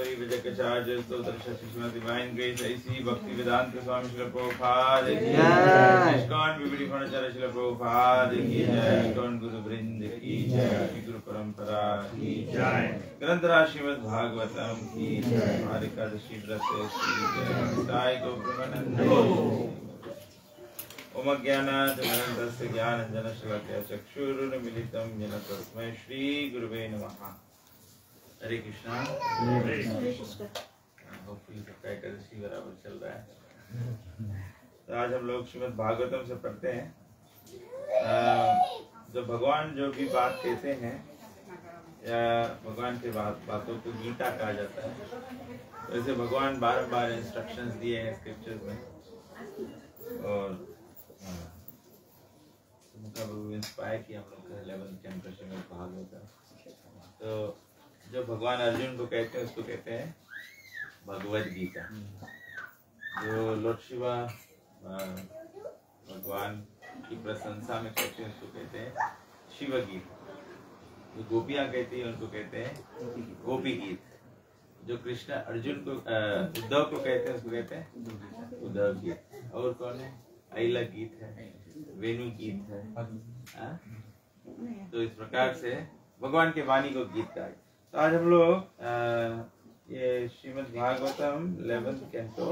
परी विजयकाचार्य स्तोत्र Shrimad divine grace ऐसी भक्ति वेदांत स्वामी श्री प्रभुपाद की जय। इस्कॉन विबड़ी फणचार्य श्री प्रभुपाद की जय। इस्कॉन गुरु वृंद की जय। श्री गुरु परंपरा की जय। ग्रंथराज श्रीमद् भागवतम की जय। हमारे एकादशी व्रत की जय। साई गो ब्रह्मानंद ओम ज्ञानाञ्जनस्य ज्ञानाञ्जनशलाकया चक्षुरुन्मीलितं येन तस्मै श्री गुरुवे नमः। हरे कृष्णा। होपफुली सबका एकादशी बराबर चल रहा है। तो आज हम लोग श्रीमद् भागवतम से पढ़ते हैं। जो भगवान जो भी बात कहते हैं या भगवान के बातों को गीता कहा जाता है। वैसे भगवान बार-बार इंस्ट्रक्शंस दिए हैं स्क्रिप्चर्स में और इंस्पायर किया हम लोग का 11th चैप्टर श्रीमद् भागवत। तो जो भगवान अर्जुन को कहते हैं उसको कहते हैं भगवद गीता। जो लॉर्ड शिवा भगवान की प्रशंसा में कहते हैं उसको कहते हैं शिव गीत। जो गोपियाँ कहती हैं उनको कहते हैं गोपी गीत। जो कृष्ण अर्जुन को उद्धव को कहते हैं उसको कहते हैं उद्धव गीत। और कौन है? अइला गीत है, वेणु गीत है। तो इस प्रकार से भगवान के वाणी को गीत गाए। तो आज हम लोग ये Shrimad Bhagavatam 11th canto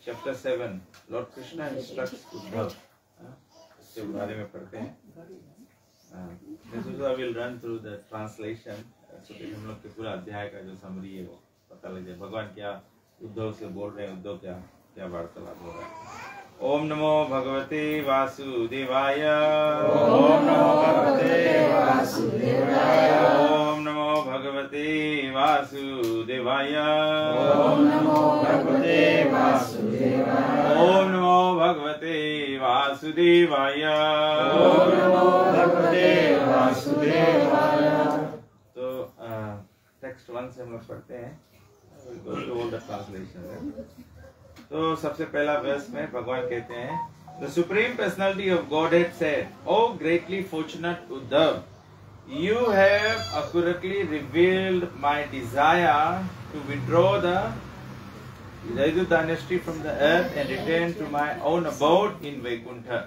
chapter 7 Lord Krishna instructs Uddhav इसके बारे में पढ़ते हैं। I will run through the translation so that हम लोग के पूरा अध्याय का जो समरी है वो पता लग जाए। भगवान क्या उद्धव से बोल रहे हैं, उद्धव क्या वार्तालाप हो रहा है। ओम नमो भगवते वासुदेवाय। ओम नमो भगवते वासुदेवाय। ओम नमो भगवते वासुदेवाय। ओम नमो भगवते वासुदेवाय। ओम नमो भगवते वासुदेवाय। ओम नमो भगवते वासुदेवाय। तो टेक्स्ट 1 से हम लोग पढ़ते हैं। All the translation। तो सबसे पहला वर्स में भगवान कहते हैं The Supreme Personality of Godhead said, "O greatly fortunate Uddhav, you have accurately revealed my desire to withdraw the Yadu dynasty from the earth and return to my own abode in Vaikuntha.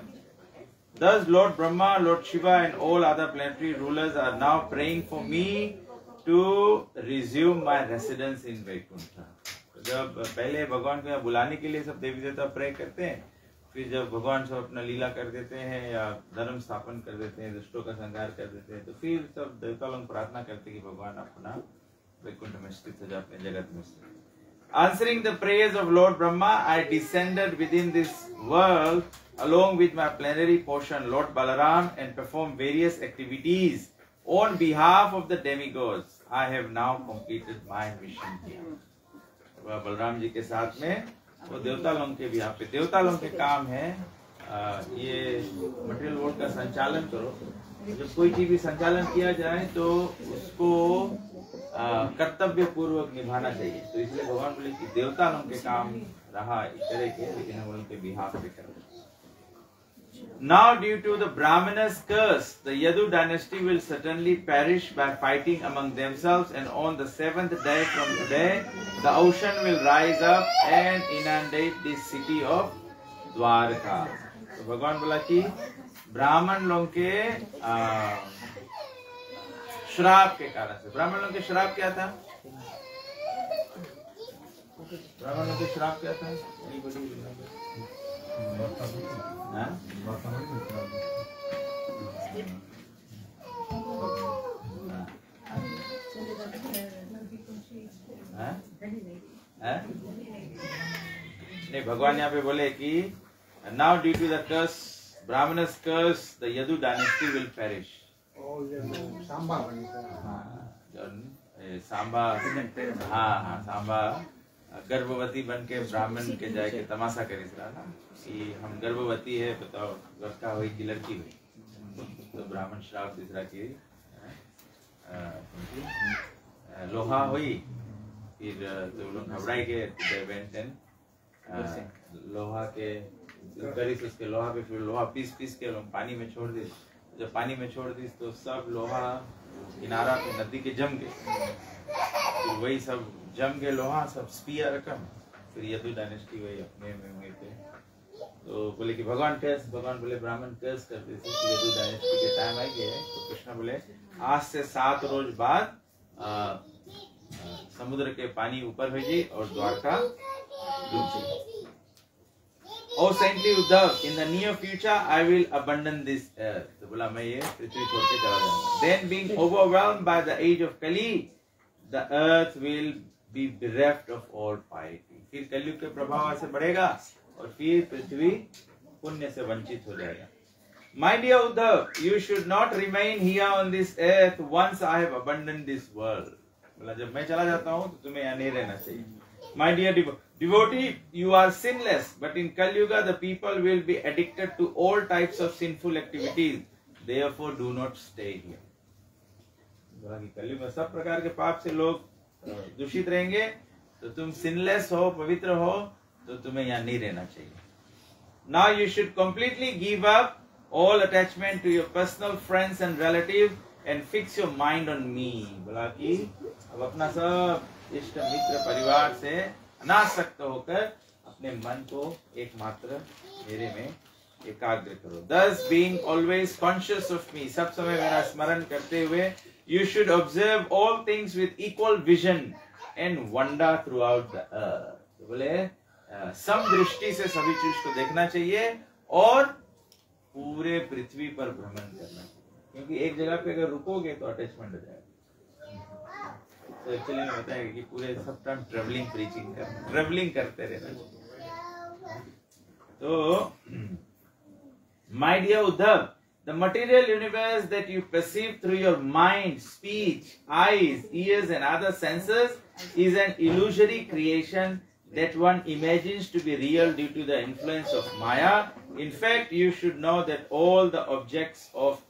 Thus Lord Brahma, Lord Shiva and all other planetary rulers are now praying for me to resume my residence in Vaikuntha." जब पहले भगवान को यहाँ बुलाने के लिए सब देवी देवता प्रे करते हैं, फिर जब भगवान सब अपना लीला कर देते हैं या धर्म स्थापन कर देते हैं, दुष्टों का संहार कर देते हैं, तो फिर सब देवता लोग प्रार्थना करते हैं कि भगवान अपना वैकुंठ में स्थित हो जाए, अपने जगत में स्थित। Answering the prayers of Lord Brahma, I descended within this world along with my plenary portion, Lord Balaram, and performed various activities on behalf of the demigods. I have now completed my mission here. Balram ji के साथ में वो देवता लोग के भी यहाँ पे देवता लोग के काम है ये मटेरियल वर्ल्ड का संचालन करो। जब कोई चीज भी संचालन किया जाए तो उसको कर्तव्य पूर्वक निभाना चाहिए। तो इसलिए भगवान बोले कि देवता लोग के काम रहा इस तरह के, लेकिन हम उनके बिहाफ पे कर। Now, due to the Brahmana's curse, the Yadu dynasty will certainly perish by fighting among themselves, and on the 7th day from today, the ocean will rise up and inundate this city of Dwarka. तो भगवान बोला कि ब्राह्मण लोगों के श्राप के कारण से, ब्राह्मण लोगों के श्राप क्या था? ब्राह्मण लोगों के श्राप क्या था? नहीं, भगवान यहाँ पे बोले कि now due to the curse, Brahmana's curse, the Yadu dynasty will perish. Samba गर्भवती बन के ब्राह्मण के जाए के तमाशा करे ना कि हम गर्भवती है, बताओ लड़का हुई कि लड़की हुई। तो ब्राह्मण श्राप दूसरा की लोहा हुई, फिर तो लोग घबराए गए, लोहा के करीस उसके लोहा पे, फिर लोहा पीस के लोग पानी में छोड़ दी। जब पानी में छोड़ दी तो सब लोहा किनारा पे नदी के जम गए। फिर वही सब जम के लोहा सब स्पीयर रकम, फिर यदु डायनेस्टी वही अपने में वहीं पे। तो बोले कि भगवान कैसे, भगवान बोले ब्राह्मण कैसे करते थे, यदु डायनेस्टी के टाइम आई गया है। तो कृष्ण बोले आज से 7 रोज बाद समुद्र के पानी ऊपर भेजी और द्वारका डूब गई। O saintly Uddhava, in the near future I will abandon this earth. तो बोला मैं ये पृथ्वी छोड़ के चला जाऊंगा। Then being overwhelmed by the age of Kali, the earth will be bereft of all piety। फिर कलयुग के प्रभाव से बढ़ेगा और फिर पृथ्वी पुण्य से वंचित हो जाएगा। My dear Uddhav, you should not remain here on this earth once I have abandoned this world। बोला जब मैं चला जाता हूँ तो तुम्हें यहाँ नहीं रहना चाहिए। My dear devotee, you are sinless, but in Kali Yuga the people will be addicted to all types of sinful activities. Therefore, do not stay here। बोला कि कलयुग में सब प्रकार के पाप से लोग दूषित रहेंगे, तो तुम सिनलेस हो, पवित्र हो, तो तुम्हें यहाँ नहीं रहना चाहिए। Now you should completely give up all attachment to your personal friends and relatives and fix your mind on me। बोला कि अब अपना सब इष्ट मित्र परिवार से अनासक्त होकर अपने मन को एकमात्र मेरे में एकाग्र करो। Thus being always conscious of me, सब समय मेरा स्मरण करते हुए, you should observe all things with equal vision and wander throughout the earth। तो बोले सम दृष्टि से सभी चीज को देखना चाहिए और पूरे पृथ्वी पर भ्रमण करना चाहिए, क्योंकि एक जगह पे अगर रुकोगे तो अटैचमेंट हो जाएगा। तो एक्चुअली मैं बताया कि पूरे सब टाइम ट्रेवलिंग करते रहना चाहिए। तो my dear Uddhav, the material universe that you perceive through your mind, speech, eyes, ears and other senses is an illusory creation that one imagines to be real due to the influence of Maya. In fact, you should know that all the objects of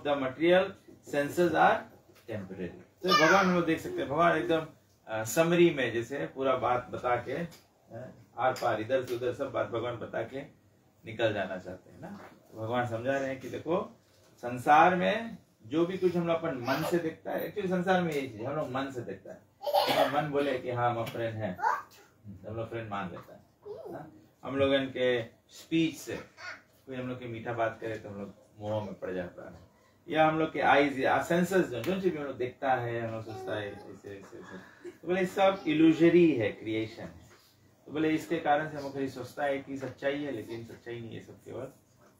the material senses are temporary। तो भगवान हम लोग देख सकते हैं, भगवान एकदम summary में जैसे पूरा बात बता के आर पार इधर से उधर सब बात भगवान बता के निकल जाना चाहते हैं ना। तो भगवान समझा रहे हैं कि देखो संसार में जो भी कुछ हम लोग अपन मन से देखता है, एक्चुअली संसार में यही चीज हम लोग मन से देखता है। तो मन बोले कि हाँ हम फ्रेंड है, हम लोग फ्रेंड मान लेता है। हम लोग इनके स्पीच से कोई हम लोग की मीठा बात करे तो हम लोग मोह में पड़ जाता है, या हम लोग के आईज या सेंसेस जो चीज भी हम लोग देखता है हम लोग सोचता है ऐसे ऐसे। तो बोले सब इल्यूजरी है, क्रिएशन है। तो बोले इसके कारण से हम लोग सोचता है कि सच्चाई है, लेकिन सच्चाई नहीं है, सब केवल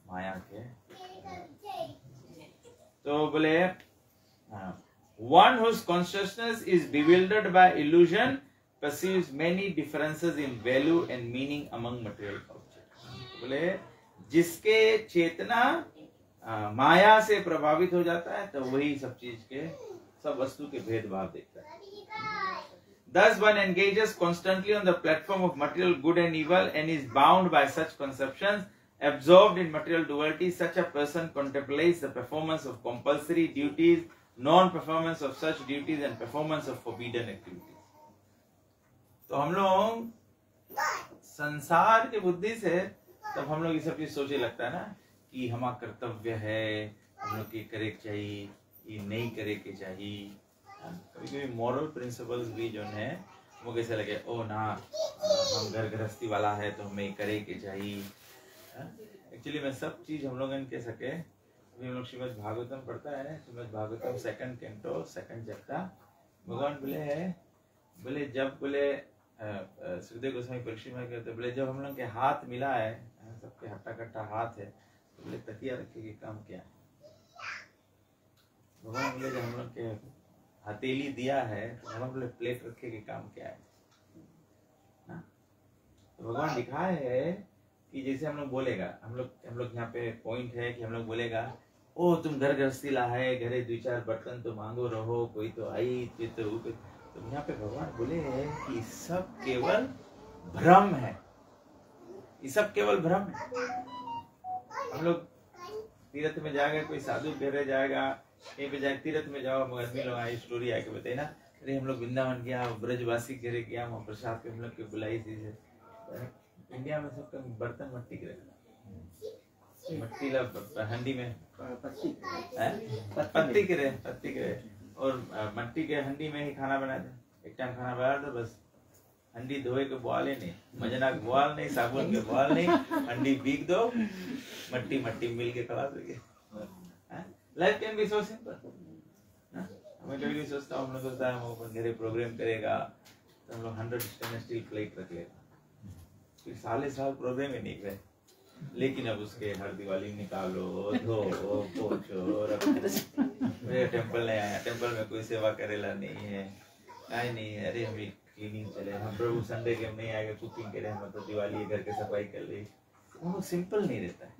माया के। तो बोले one whose consciousness is bewildered by illusion perceives many differences in value and meaning among material objects। तो बोले जिसके चेतना माया से प्रभावित हो जाता है तो वही सब चीज के, सब वस्तु के भेदभाव देखता है। Thus one engages constantly on the platform of material good and evil and is bound by such conceptions, absorbed in material duality. Such a person contemplates the performance of compulsory duties, non-performance of such duties and performance of forbidden activities। तो हम लोग संसार के बुद्धि से तब हम लोग ये सब चीज सोचे लगता है ना कि हमारा कर्तव्य है, हम लोग ये करे के चाहिए, ये नहीं करे के चाहिए। कभी कभी मॉरल प्रिंसिपल्स भी जो है वो कैसे लगे, ओ ना हम घर गृहस्थी वाला है तो हमें करे के चाहिए। एक्चुअली मैं सब चीज हम लोग कह सके। अभी हम लोग श्रीमद् भागवतम पढ़ता है, Shrimad Bhagavatam 2nd canto 2nd chapter. भगवान बोले जब बोले सुखदेव गोस्वामी परीक्षित में कहते बोले जब हम लोग के हाथ मिला है, सबके हट्टा कट्टा हाथ है, तो बोले तकिया रखे के काम क्या है। भगवान बोले जब हम लोग के हथेली दिया है तो हम बोले प्लेट रखे के काम क्या है ना। तो भगवान दिखाए है कि जैसे हम लोग बोलेगा, हम लोग यहाँ पे पॉइंट है कि हम लोग बोलेगा ओ तुम घर गृहस्थी ला है, घरे 2-4 बर्तन तो मांगो रहो, कोई तो आई तो यहाँ पे भगवान बोले है कि सब केवल भ्रम है, ये सब केवल भ्रम है। हम लोग तीर्थ में जाएगा, कोई साधु घरे जाएगा, कहीं पे जाए तीर्थ में जाओ, आदमी लोग आई स्टोरी आके बताए ना, अरे हम लोग वृंदावन गया, ब्रजवासी घरे गया, वहाँ प्रसाद पे हम लोग के बुलाई थी। इंडिया में सबका बर्तन मट्टी के रखना, मट्टी ला हंडी में पत्ती के रहे और मट्टी के हंडी में ही खाना बना दे। एक टाइम खाना बना दो, बस हंडी धोए के बोल ही नहीं, मजना के बोल नहीं, साबुन के बोल नहीं, हंडी भीग दो, मट्टी मट्टी मिल के खड़ा हो गया। Life can be so simple. हमें कभी भी सोचता हूँ, हम लोग सोचता है हम अपन घरे प्रोग्राम करेगा तो हम लोग 100 स्टेनलेस स्टील प्लेट रख लेगा, फिर साल प्रोग्राम ही नहीं करे। लेकिन अब उसके हर दिवाली निकालो, धो, पोछो, रखो। मेरे टेम्पल नहीं आया, टेम्पल में कोई सेवा करेला नहीं है, आई नहीं है, अरे हमें क्लीनिंग चले, हम प्रभु संडे के नहीं आएगा, कुकिंग करे, हम तो दिवाली घर के सफाई कर ली। हम लोग सिंपल नहीं रहता है,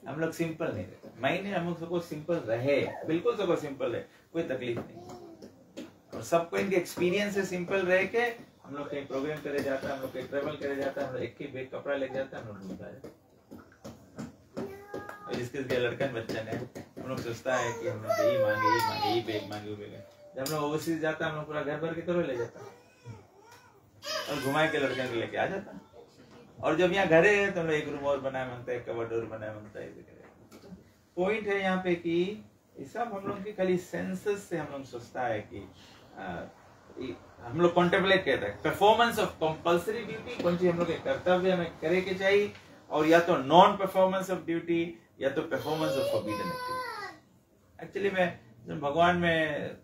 हम लोग सिंपल नहीं रहता। मायने हम लोग सबको सिंपल रहे, बिल्कुल सबको सिंपल है, कोई तकलीफ नहीं। और सबको इनके एक्सपीरियंस से सिंपल रह के हम लोग कहीं प्रोग्राम करे जाता है, हम लोग कहीं ट्रेवल करे जाता है, हम लोग एक ही बैग कपड़ा लेके जाता है, हम लोग घूमता है। जिसके लड़का बच्चन है, हम लोग सोचता है कि हम लोग यही मांगे, यही बैग मांगे, जब हम लोग ओवरसीज जाता है हम लोग पूरा घर भर के तो ले जाता है और घुमाए के लड़के को लेके आ जाता है। और जब यहाँ घरे है तो हम लोग एक रूम और बनाए मांगता है, कबर्ड और बनाए मांगता है। पॉइंट है यहाँ पे कि ये सब हम लोग की खाली सेंसेस से हम लोग सोचता है कि हम लोग कॉन्टेम्पलेट कहते हैं परफॉर्मेंस ऑफ कंपल्सरी ड्यूटी, कौन सी हम लोग के कर्तव्य हमें करे के चाहिए, और या तो नॉन परफॉर्मेंस ऑफ ड्यूटी या तो performance of forbidden activity. Actually में जब भगवान में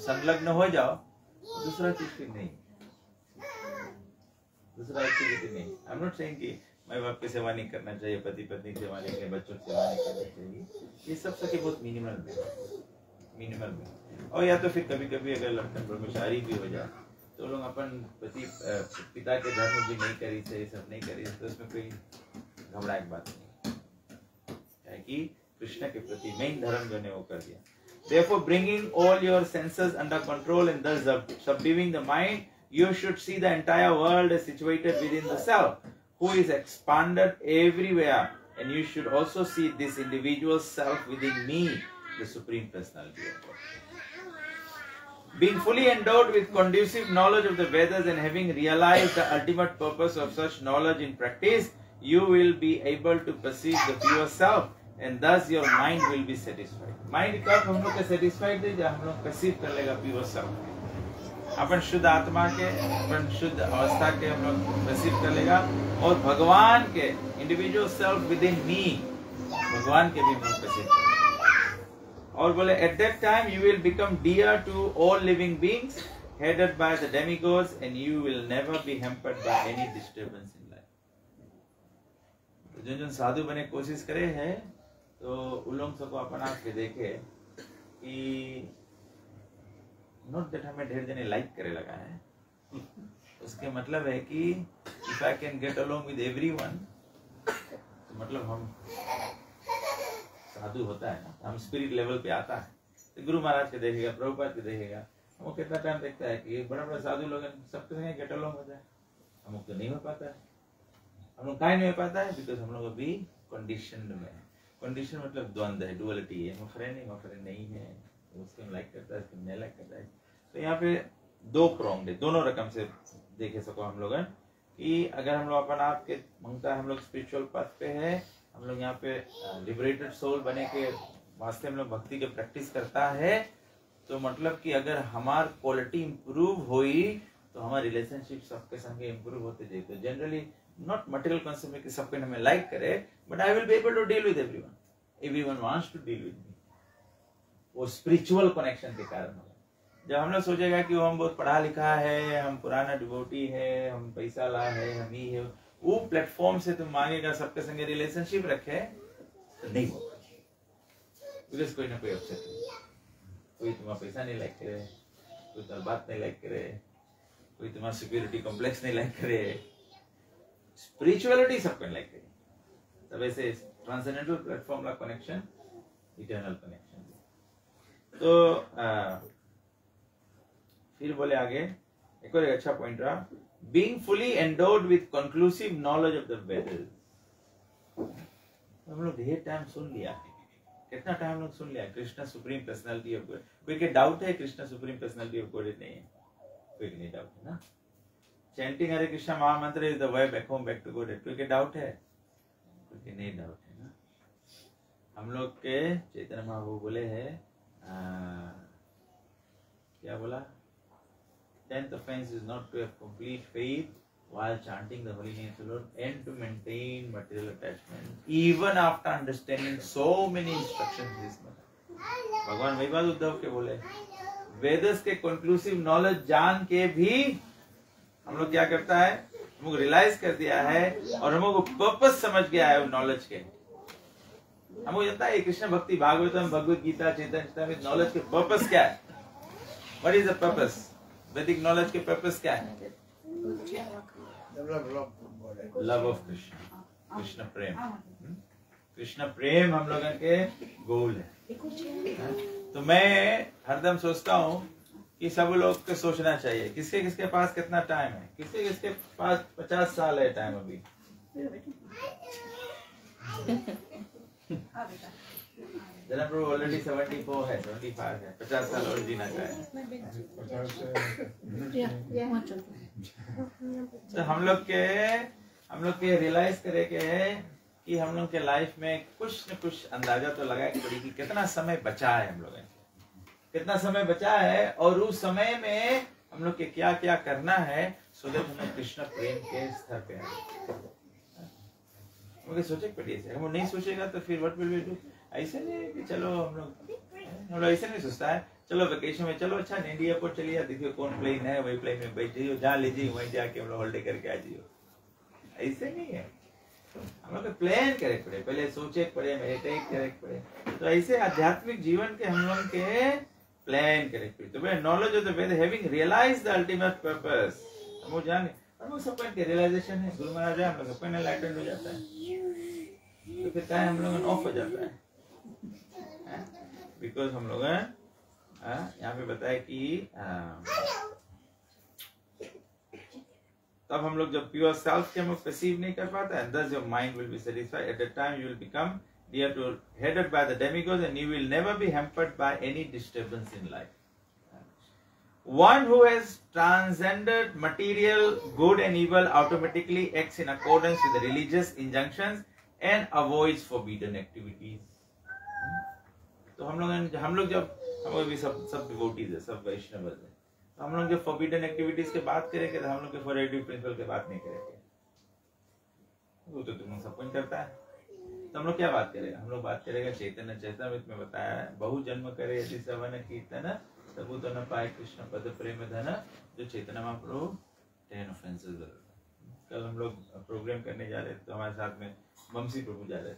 संलग्न हो जाओ, दूसरा चीज फिर नहीं, दूसरा एक्टिविटी नहीं। आई एम नॉट सेइंग कि माँ बाप की सेवा नहीं करना चाहिए, पति पत्नी की सेवा नहीं करनी, बच्चों की सेवा नहीं करनी चाहिए, ये सब सके बहुत मिनिमल में। और या तो फिर कभी कभी अगर लड़कन ब्रह्मचारी भी हो जाए तो लोग अपन पिता के धर्म भी नहीं करी से, सब नहीं करी तो उसमें कोई घबराए की बात नहीं है कि कृष्ण के प्रति मेन धर्म जो ने वो कर दिया। Therefore, bringing all your senses under control and thus subduing the mind, you should see the entire world as situated within the self, who is expanded everywhere, and you should also see this individual self within me, the Supreme Personality of God. Being fully endowed with conducive knowledge of the Vedas and having realized the ultimate purpose of such knowledge in practice, you will be able to perceive the pure self, and thus your mind will be satisfied. Mind कब हम लोग का satisfied है जब हम लोग perceive कर लेगा pure self, अपन शुद्ध आत्मा के, अपन शुद्ध अवस्था के हम लोग perceive कर लेगा, और भगवान के individual self within me, भगवान के भी हम लोग perceive कर लेगा। और बोले at that time you will become dear to all living beings, headed by the demigods, and you will never be hampered by any disturbance in life. तो जो साधु बने कोशिश करे हैं तो उन लोग सबको अपन आप के देखे कि नोट दैट हमें ढेर जने लाइक करे लगा है, उसके मतलब है कि if I can get along with everyone, तो मतलब हम साधु होता है ना, हम स्पिरिट लेवल पे आता है। तो गुरु महाराज के देखेगा, प्रभुपाद के देखेगा, वो कितना टाइम देखता है कि बड़ा बड़ा साधु लोग सबके संगे गेट अलॉन्ग होता है, हम लोग तो नहीं हो पाता है। हम लोग काहे नहीं हो पाता है? बिकॉज हम लोग अभी कंडीशन में है। कंडीशन मतलब द्वंद्व है, डुअलिटी है, फ्रेंड नहीं है, उसको लाइक करता है, उसको नहीं लाइक करता है। तो यहाँ पे दो प्रोंग है, दोनों रकम से देखे सको हम लोग कि अगर हम लोग अपन आप के मांगता है, हम लोग स्पिरिचुअल पथ पे है, हम लोग यहाँ पे लिबरेटेड सोल बने के वास्ते हम लोग भक्ति के प्रैक्टिस करता है, तो मतलब कि अगर हमार क्वालिटी इंप्रूव हुई तो हमारे रिलेशनशिप सबके संगे इंप्रूव होते जाए। तो जनरली नॉट मटेरियल कॉन्सेप्ट में कि सबको हमें लाइक करे, but I will be able to deal with everyone wants to deal with me. वो स्पिरिचुअल कनेक्शन के कारण होगा। जब हम लोग सोचेगा कि हम बहुत पढ़ा लिखा है, हम पुराना डिवोटी है, हम पैसा ला है, हम ही है, वो प्लेटफॉर्म से तुम मांगेगा सबके संगे रिलेशनशिप रखे तो नहीं होगा, बिकॉज कोई ना कोई अपसेट है, कोई तुम्हारा पैसा नहीं लाइक करे, कोई तुम्हारी बात नहीं लाइक करे, कोई तुम्हारा सिक्योरिटी कॉम्प्लेक्स नहीं लाइक करे। स्पिरिचुअलिटी सबको लाइक करे, तब ऐसे ट्रांसेंडेंटल प्लेटफॉर्म का कनेक्शन इटर्नल कनेक्शन। तो फिर बोले आगे एक और अच्छा पॉइंट रहा, being fully endowed with conclusive knowledge of the Vedas. हम लोग ढेर टाइम सुन लिया, कितना टाइम लोग सुन लिया Krishna supreme personality of God. कोई के डाउट है Krishna supreme personality of God नहीं है? कोई के नहीं डाउट है ना? चैंटिंग हरे कृष्णा महामंत्र is the way back home back to God, कोई के डाउट है? कोई के नहीं डाउट है ना? हम लोग के चैतन्य महाप्रभु बोले हैं क्या बोला? 10th offense is not to have complete faith while chanting the holy names alone and to maintain material attachment even after understanding so many instructions this matter. भगवान वही बात उद्धव के बोले, वेदस के कंक्लूसिव नॉलेज जान के भी हम लोग क्या करता है, हम लोग रियलाइज कर दिया है और हम लोग पर्पस समझ गया है नॉलेज के। हमको जानता है कृष्ण भक्ति भागवतम भगवत गीता चैतन्य में नॉलेज के पर्पस क्या है? What is the purpose? वैदिक नॉलेज के पर्पस क्या है? लव ऑफ कृष्ण, कृष्ण प्रेम। कृष्ण प्रेम हम लोगों के गोल है। तो मैं हरदम सोचता हूँ कि सब लोग को सोचना चाहिए किसके किसके पास कितना टाइम है, किसके किसके पास 50 साल है टाइम अभी। प्रभु ऑलरेडी 74 है, 75 है, 50 साल और जीना चाहे। तो हम लोग के रियलाइज करे के कि हम लोग के लाइफ में कुछ न कुछ अंदाजा तो लगाए पड़ी कि कितना समय बचा है, हम लोग कितना समय बचा है और उस समय में हम लोग के क्या क्या करना है सो दैट हम लोग कृष्ण प्रेम के स्तर पे आए। मुझे सोचे पड़ी है, हम नहीं सोचेगा तो फिर व्हाट विल वी डू? ऐसे नहीं कि चलो हम लोग ऐसे नहीं सोचता है चलो वेकेशन में चलो अच्छा इंडिया एयरपोर्ट चलिए, देखिए कौन प्लेन है वही प्लेन में बैठ जाइए, जहाँ लीजिए वहीं जाके हम लोग हॉलीडे करके आ जाइए। ऐसे नहीं है, हम लोग प्लान करे पड़े, पहले सोचे पड़े, मेडिटेट करे पड़े। तो ऐसे आध्यात्मिक जीवन के हम लोग के प्लान करे पड़े। तो भाई knowledge of the Veda having realise the ultimate purpose, हम लोग जाने हम लोग सब के रियलाइजेशन है, गुरु महाराज हम लोग सबको एनलाइटमेंट हो जाता है। तो फिर क्या हम लोग ऑफ हो जाता है बिकॉज हम लोग यहाँ पे बताया कि तब हम लोग जब प्योर सेल्फ के हम लोग परसीव नहीं कर पाते हैं, thus your mind will be satisfied. At that time you will become dear to headed by the demigods and you will never be hampered by any disturbance in life. One who has transcended material good and evil automatically acts in accordance with the religious injunctions and avoids forbidden activities. तो हम लोग जब हम लोग भी सब devotees है, सब वैष्णव है, तो हम लोग जब फॉरबिडन एक्टिविटीज के बात करेंगे तो हम लोग के फॉरबिडन प्रिंसिपल के बात नहीं करेंगे। वो तो तुम सब कुछ करता है, तो हम लोग क्या बात करेंगे? हम लोग बात करेंगे चैतन्य चैतन्य में बताया है, बहु जन्म करे यदि श्रवण कीर्तन तबु तो न पाए कृष्ण पद प्रेम धन, जो चैतन्य महाप्रभु 10 ऑफेंसेस। कल हम लोग प्रोग्राम करने जा रहे थे तो हमारे साथ में बमसी प्रभु जा रहे थे,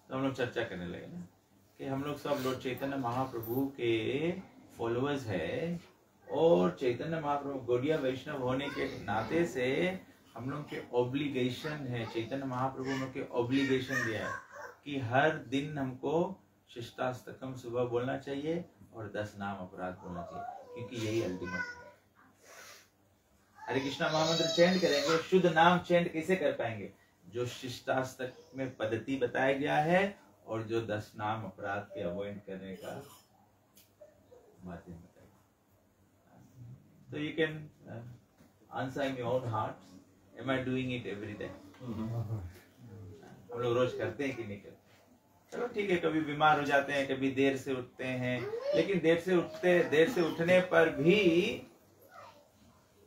तो हम लोग चर्चा करने लगे ना कि हम लोग सब लोग चैतन्य महाप्रभु के फॉलोअर्स है और चैतन्य महाप्रभु गौड़िया वैष्णव होने के नाते से हम लोग के ऑब्लिगेशन है, चैतन्य महाप्रभु हम लोग के ऑब्लिगेशन दिया है कि हर दिन हमको शिष्टाष्टकम सुबह बोलना चाहिए और 10 नाम अपराध बोलना चाहिए, क्योंकि यही अल्टीमेट है। हरे कृष्णा महामंत्र चैंट करेंगे, शुद्ध नाम चैंट कैसे कर पाएंगे? जो शिष्टाष्टक में पद्धति बताया गया है और जो 10 नाम अपराध के अवॉइड करने का माध्यम बताया। तो you can answer in your own heart, am I doing it every day? हम लोग रोज करते हैं कि नहीं करते? चलो ठीक है, कभी बीमार हो जाते हैं, कभी देर से उठते हैं, लेकिन देर से उठने पर भी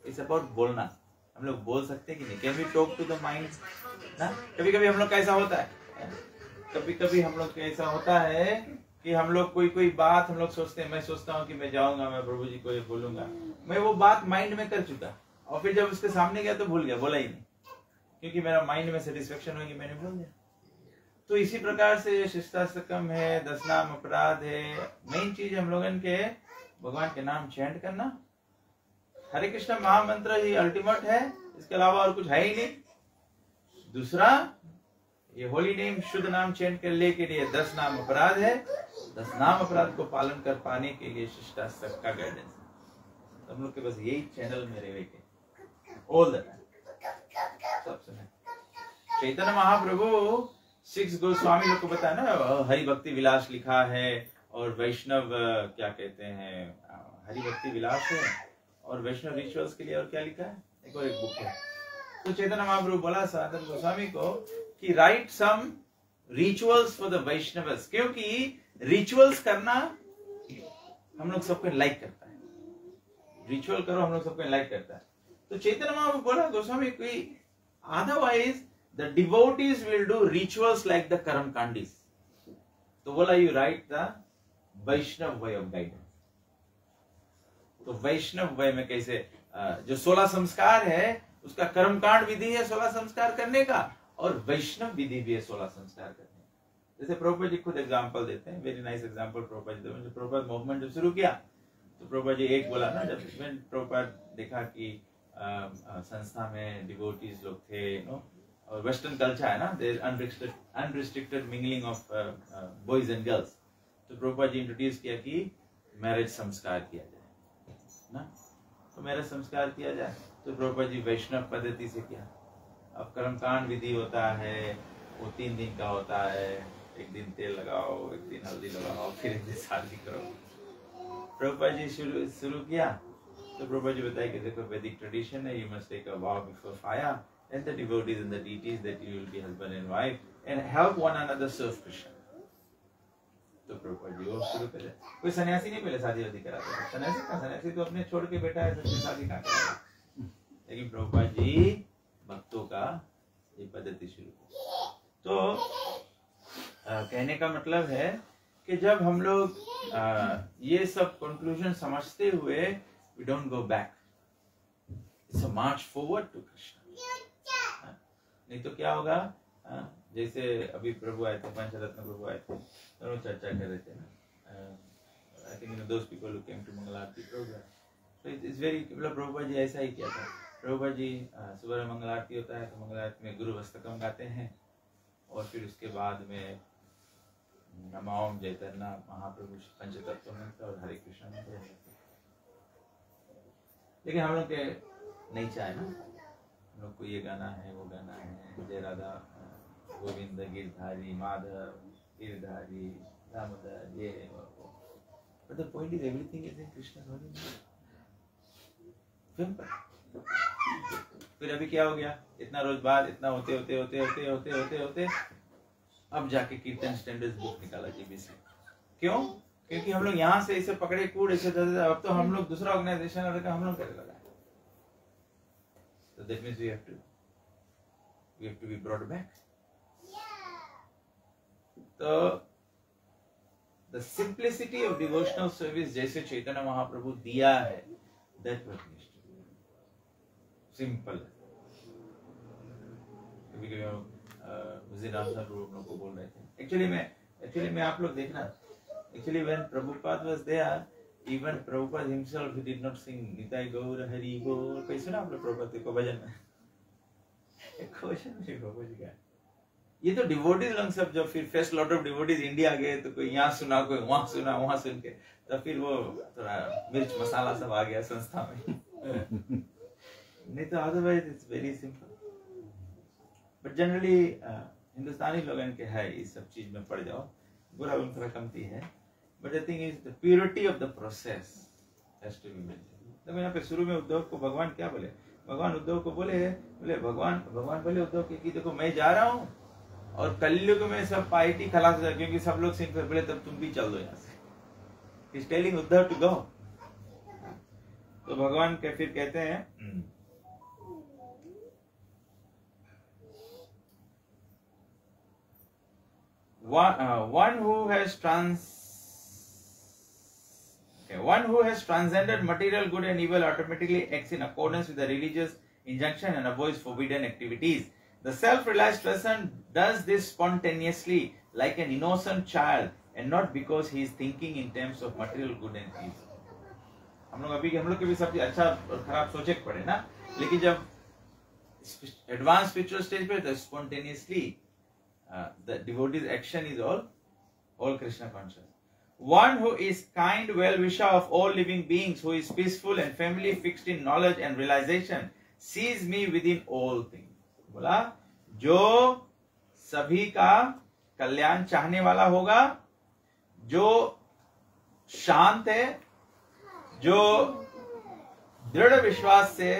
इट्स अबाउट बोलना। हम लोग बोल सकते हैं कि नहीं? Can we talk to the mind ना? कभी कभी हम लोग कैसा होता है, कभी कभी हम लोग ऐसा होता है कि हम लोग कोई बात हम लोग सोचते हैं, मैं सोचता हूँ कि मैं जाऊंगा, मैं प्रभु जी को ये बोलूंगा, मैं वो बात माइंड में कर चुका और फिर जब उसके सामने गया तो भूल गया, बोला ही नहीं, क्योंकि मेरा माइंड में सेटिस्फेक्शन होगी, मैंने बोल दिया। तो इसी प्रकार से शिष्टाष्टकम है, 10 नाम अपराध है, मेन चीज हम लोगन के भगवान के नाम चैंट करना, हरे कृष्ण महामंत्र ही अल्टीमेट है, इसके अलावा और कुछ है ही नहीं। दूसरा ये होली नेम शुद्ध नाम चैंट कर ले के लिए 10 नाम अपराध है, 10 नाम अपराध को पालन कर पाने के लिए शिष्टाष्टक का गाइडेंस है। हम लोग के बस यही चैनल में रहे के ऑल द टाइम सब सुने। चैतन्य महाप्रभु 6 गोस्वामी लोग को बताया ना, हरि भक्ति विलास लिखा है और वैष्णव क्या कहते हैं, हरि भक्ति विलास है और वैष्णव रिचुअल्स के लिए और क्या लिखा है, एक और एक बुक है। तो चैतन्य महाप्रभु बोला सनातन गोस्वामी को कि write some rituals for the Vaishnavas, क्योंकि रिचुअल्स करना हम लोग सबको लाइक करता है। रिचुअल करो, हम लोग सबको एनलाइट करता है। तो चैतन्य महाप्रभु बोला गोस्वामी कोई otherwise the devotees will do rituals like the karmakandis. तो बोला you write the Vaishnava way of guidance. तो वैष्णव वे में कैसे जो 16 संस्कार है उसका कर्मकांड विधि है 16 संस्कार करने का, और वैष्णव विधि भी है 16 संस्कार करने का। जैसे प्रभुपाद जी खुद एग्जांपल देते हैं, very nice example Prabhupada ji देते हैं। जब प्रभुपाद मूवमेंट जब शुरू किया तो प्रभुपाद जी एक बोला ना, जब प्रभुपाद देखा कि संस्था में डिवोटीज लोग थे नो, और वेस्टर्न कल्चर है ना, there unrestricted mingling of boys and girls, तो प्रभुपाद जी इंट्रोड्यूस किया कि मैरिज संस्कार किया जाए ना। तो मैरिज संस्कार किया जाए तो प्रभुपाद जी वैष्णव पद्धति से किया। अब कर्मकांड विधि होता है वो 3 दिन का होता है, एक दिन तेल लगाओ, एक दिन हल्दी लगाओ, फिर एक दिन शादी करो। प्रभुपाद जी शुरू किया तो प्रभुपाद जी बताया कि देखो वैदिक ट्रेडिशन है, you must take a vow before fire and the devotees and the deities that you will be husband and wife and help one another serve Krishna. तो प्रभुपाद जी वो शुरू कर। कोई सन्यासी नहीं पहले शादी वादी कराता था, सन्यासी तो अपने छोड़ के बैठा है, सबकी शादी कहाँ करेगा। लेकिन प्रभुपाद जी भक्तों का ये पद्धति शुरू की। तो कहने का मतलब है कि जब हम लोग ये सब कंक्लूजन समझते हुए we don't go back, it's a march forward to Krishna. नहीं तो क्या होगा, जैसे अभी प्रभु आए थे, पंचरत्न प्रभु आए थे, दोनों चर्चा कर रहे थे ना, I think those people who came to mangal aarti program, तो इट्स वेरी, मतलब प्रभुपाद जी ऐसा ही किया था। प्रभुपाद जी सुबह मंगल आरती होता है तो मंगल आरती में गुरु अष्टकम गाते हैं, और फिर उसके बाद में नमाओम जयतन्ना महाप्रभु पंचतत्व मंत्र और हरे कृष्ण मंत्र। लेकिन हम लोग के नहीं चाहे ना, हम लोग को ये गाना है वो गाना है, जय राधा गोविंद गिरधारी माधव गिरधारी दामोदर ये वो, but the point is everything is in Krishna Holi simple. फिर अभी क्या हो गया, इतना रोज बाद इतना होते होते होते होते होते होते होते अब जाके कीर्तन स्टैंडर्ड्स बुक निकाला जीबीसी। क्यों? क्योंकि हम लोग यहाँ से इसे पकड़े कूड़ ऐसे, अब तो हम लोग दूसरा ऑर्गेनाइजेशन हम लोग करे लगा। So that means we have to be brought back. तो the simplicity of devotional service जैसे चैतन्य महाप्रभु दिया है, that what needs to be simple। कभी-कभी को बोल रहे थे, एक्चुअली में आप लोग देखना, actually when Prabhupada was there, even Prabhupada himself he did not sing Nitai Gaura Hari बोल। कोई सुना आप लोग प्रभुपाद को भजन में? एक क्वेश्चन है प्रभुपाद जी का। ये तो डिवोटीज लोग सब जब फिर first lot of devotees India गए तो कोई यहाँ सुना कोई वहां सुना, वहां सुन के तो फिर वो थोड़ा मिर्च मसाला सब आ गया संस्था में। नहीं तो otherwise it's very simple. But generally Hindustani लोग इनके है इस सब चीज में पड़ जाओ, बुरा उनका कमती है। But the thing is the purity of the process has to be maintained. देखो यहाँ पे शुरू में उद्धव को भगवान क्या बोले, भगवान उद्धव को बोले भगवान बोले उद्धव के कि देखो मैं जा रहा हूँ और कलयुग में सब पार्टी खलास हो जाए, क्योंकि सब लोग सिंह बोले तब तुम भी चल दो यहाँ से। He's telling Uddhav to go. तो भगवान के फिर कहते हैं one who has transcended material good and evil automatically acts in accordance with the religious injunction and avoids forbidden activities. The self-realized person does this spontaneously like an innocent child and not because he is thinking in terms of material good and evil. हम लोग के भी सब अच्छा और खराब सोचे पड़े ना, लेकिन जब एडवांस स्पिरिचुअल स्टेज पे तो spontaneously the devotee's action is all Krishna conscious. One who is kind well-wisher of all living beings, who is peaceful and firmly fixed in knowledge and realization, sees me within all things. बोला जो सभी का कल्याण चाहने वाला होगा, जो शांत है, जो दृढ़ विश्वास से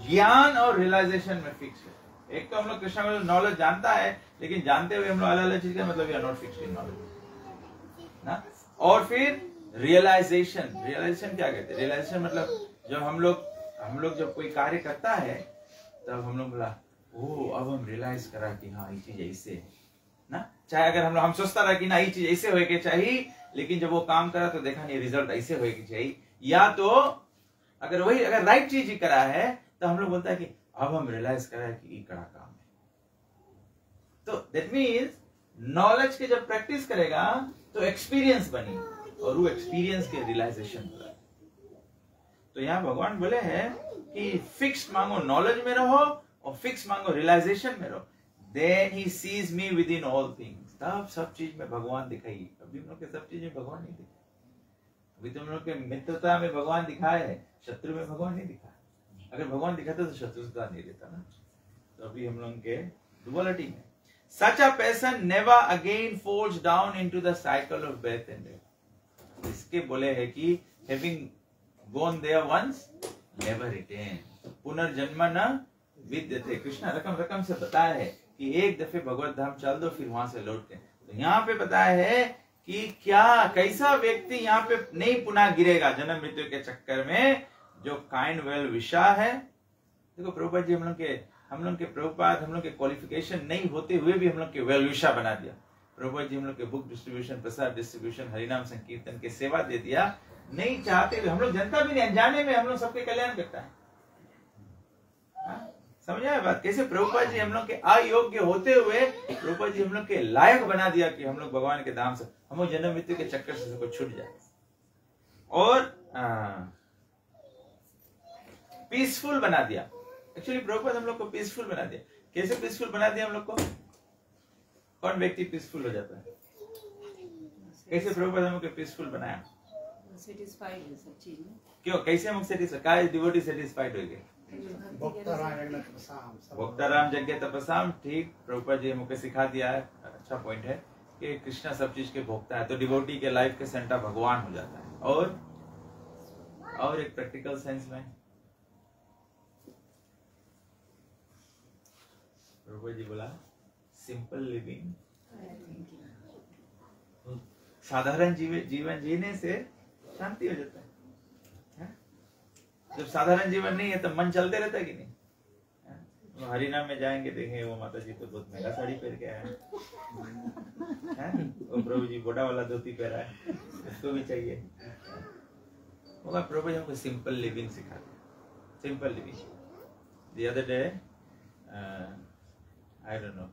ज्ञान और रियलाइजेशन में फिक्स है। एक तो हम लोग कृष्ण का नॉलेज जानता है, लेकिन जानते हुए हम लोग अलग अलग चीज का मतलब we are not fixed in knowledge ना। और फिर रियलाइजेशन क्या कहते हैं? रियलाइजेशन मतलब जब हम लोग जब कोई कार्य करता है तब हम लोग बोला ओ अब हम रियलाइज करा कि हाँ ये चीज ऐसे है ना। चाहे अगर हम सोचता रहा कि ना ये चीज ऐसे होए के चाहिए, लेकिन जब वो काम करा तो देखा नहीं रिजल्ट ऐसे होए के चाहिए, या तो अगर राइट चीज ही करा है तो हम लोग बोलता है कि अब हम रियलाइज करा है कि ये कड़ा काम है। तो दैट मीन्स नॉलेज के जब प्रैक्टिस करेगा तो एक्सपीरियंस बनी और वो एक्सपीरियंस के रियलाइजेशन होगा। तो यहाँ भगवान बोले हैं कि फिक्स्ड मांगो नॉलेज में रहो और फिक्स मांगो रियलाइजेशन में रहो, then he sees me within all things. तब सब चीज में भगवान दिखाई। अभी हम लोग के सब चीज में भगवान नहीं दिखा। अभी तो हम लोग के मित्रता में भगवान दिखाए है, शत्रु में भगवान नहीं दिखा। अगर भगवान दिखाता तो शत्रुता नहीं रहता ना। तो अभी हम लोग के डुअलिटी में such a person never again falls down into the cycle of birth and death। इसके बोले है कि having gone there once never return, पुनर्जन्म न विद्यते। कृष्णा रकम से बताया है कि एक दफे भगवत धाम चल दो फिर वहां से लौट के। तो यहाँ पे बताया है कि कैसा व्यक्ति यहाँ पे नहीं पुनः गिरेगा जन्म मृत्यु के चक्कर में, जो काइंड वेल विशा है। देखो प्रभुपाद जी हम लोग के प्रभुपाद हम लोग के क्वालिफिकेशन नहीं होते हुए भी हम लोग के वेल विशा बना दिया। प्रभुपाद जी हम लोग के बुक डिस्ट्रीब्यूशन, प्रसाद डिस्ट्रीब्यूशन, हरिनाम संकीर्तन के सेवा दे दिया। नहीं चाहते हुए हम लोग जनता भी नहीं, अनजाने में हम लोग सबके कल्याण करता है। समझ आया बात? कैसे प्रभुपाद जी हम लोग के अयोग्य होते हुए प्रभुपाद जी हम लोग के लायक बना दिया कि हम लोग भगवान के धाम से, हम लोग जन्म मृत्यु के चक्कर से सबको छूट जाए और पीसफुल बना दिया। एक्चुअली प्रभुपाद हम लोग को पीसफुल बना दिया। कैसे पीसफुल बना दिया हम लोग को? कौन व्यक्ति पीसफुल हो जाता है? कैसे प्रभुपाद हम लोग को पीसफुल बनाया? सेटिस्फाइड है सब चीज में। क्यों? कैसे हम सेटिस्फाइड? डिवोटी सेटिस्फाइड हो गए। भोक्ता राम यज्ञ तपसाम। ठीक, प्रभुपाद जी हमको सिखा दिया है। अच्छा पॉइंट है कि कृष्णा सब चीज के भोक्ता है, तो डिवोटी के लाइफ के सेंटर भगवान हो जाता है। और एक प्रैक्टिकल सेंस में प्रभुपाद जी बोला सिंपल लिविंग, साधारण जीवन जीने से शांति हो जाता है। जब साधारण जीवन नहीं है तो मन चलते रहता है कि नहीं? तो हरिनाम में जाएंगे, देखेंगे वो माता जी तो बहुत महंगा साड़ी पहन के आया है, वो प्रभु जी बोडा वाला धोती पहना है, उसको भी चाहिए। वो प्रभु जी हमको सिंपल लिविंग सिखा दिया। Simple living. The other day I don't know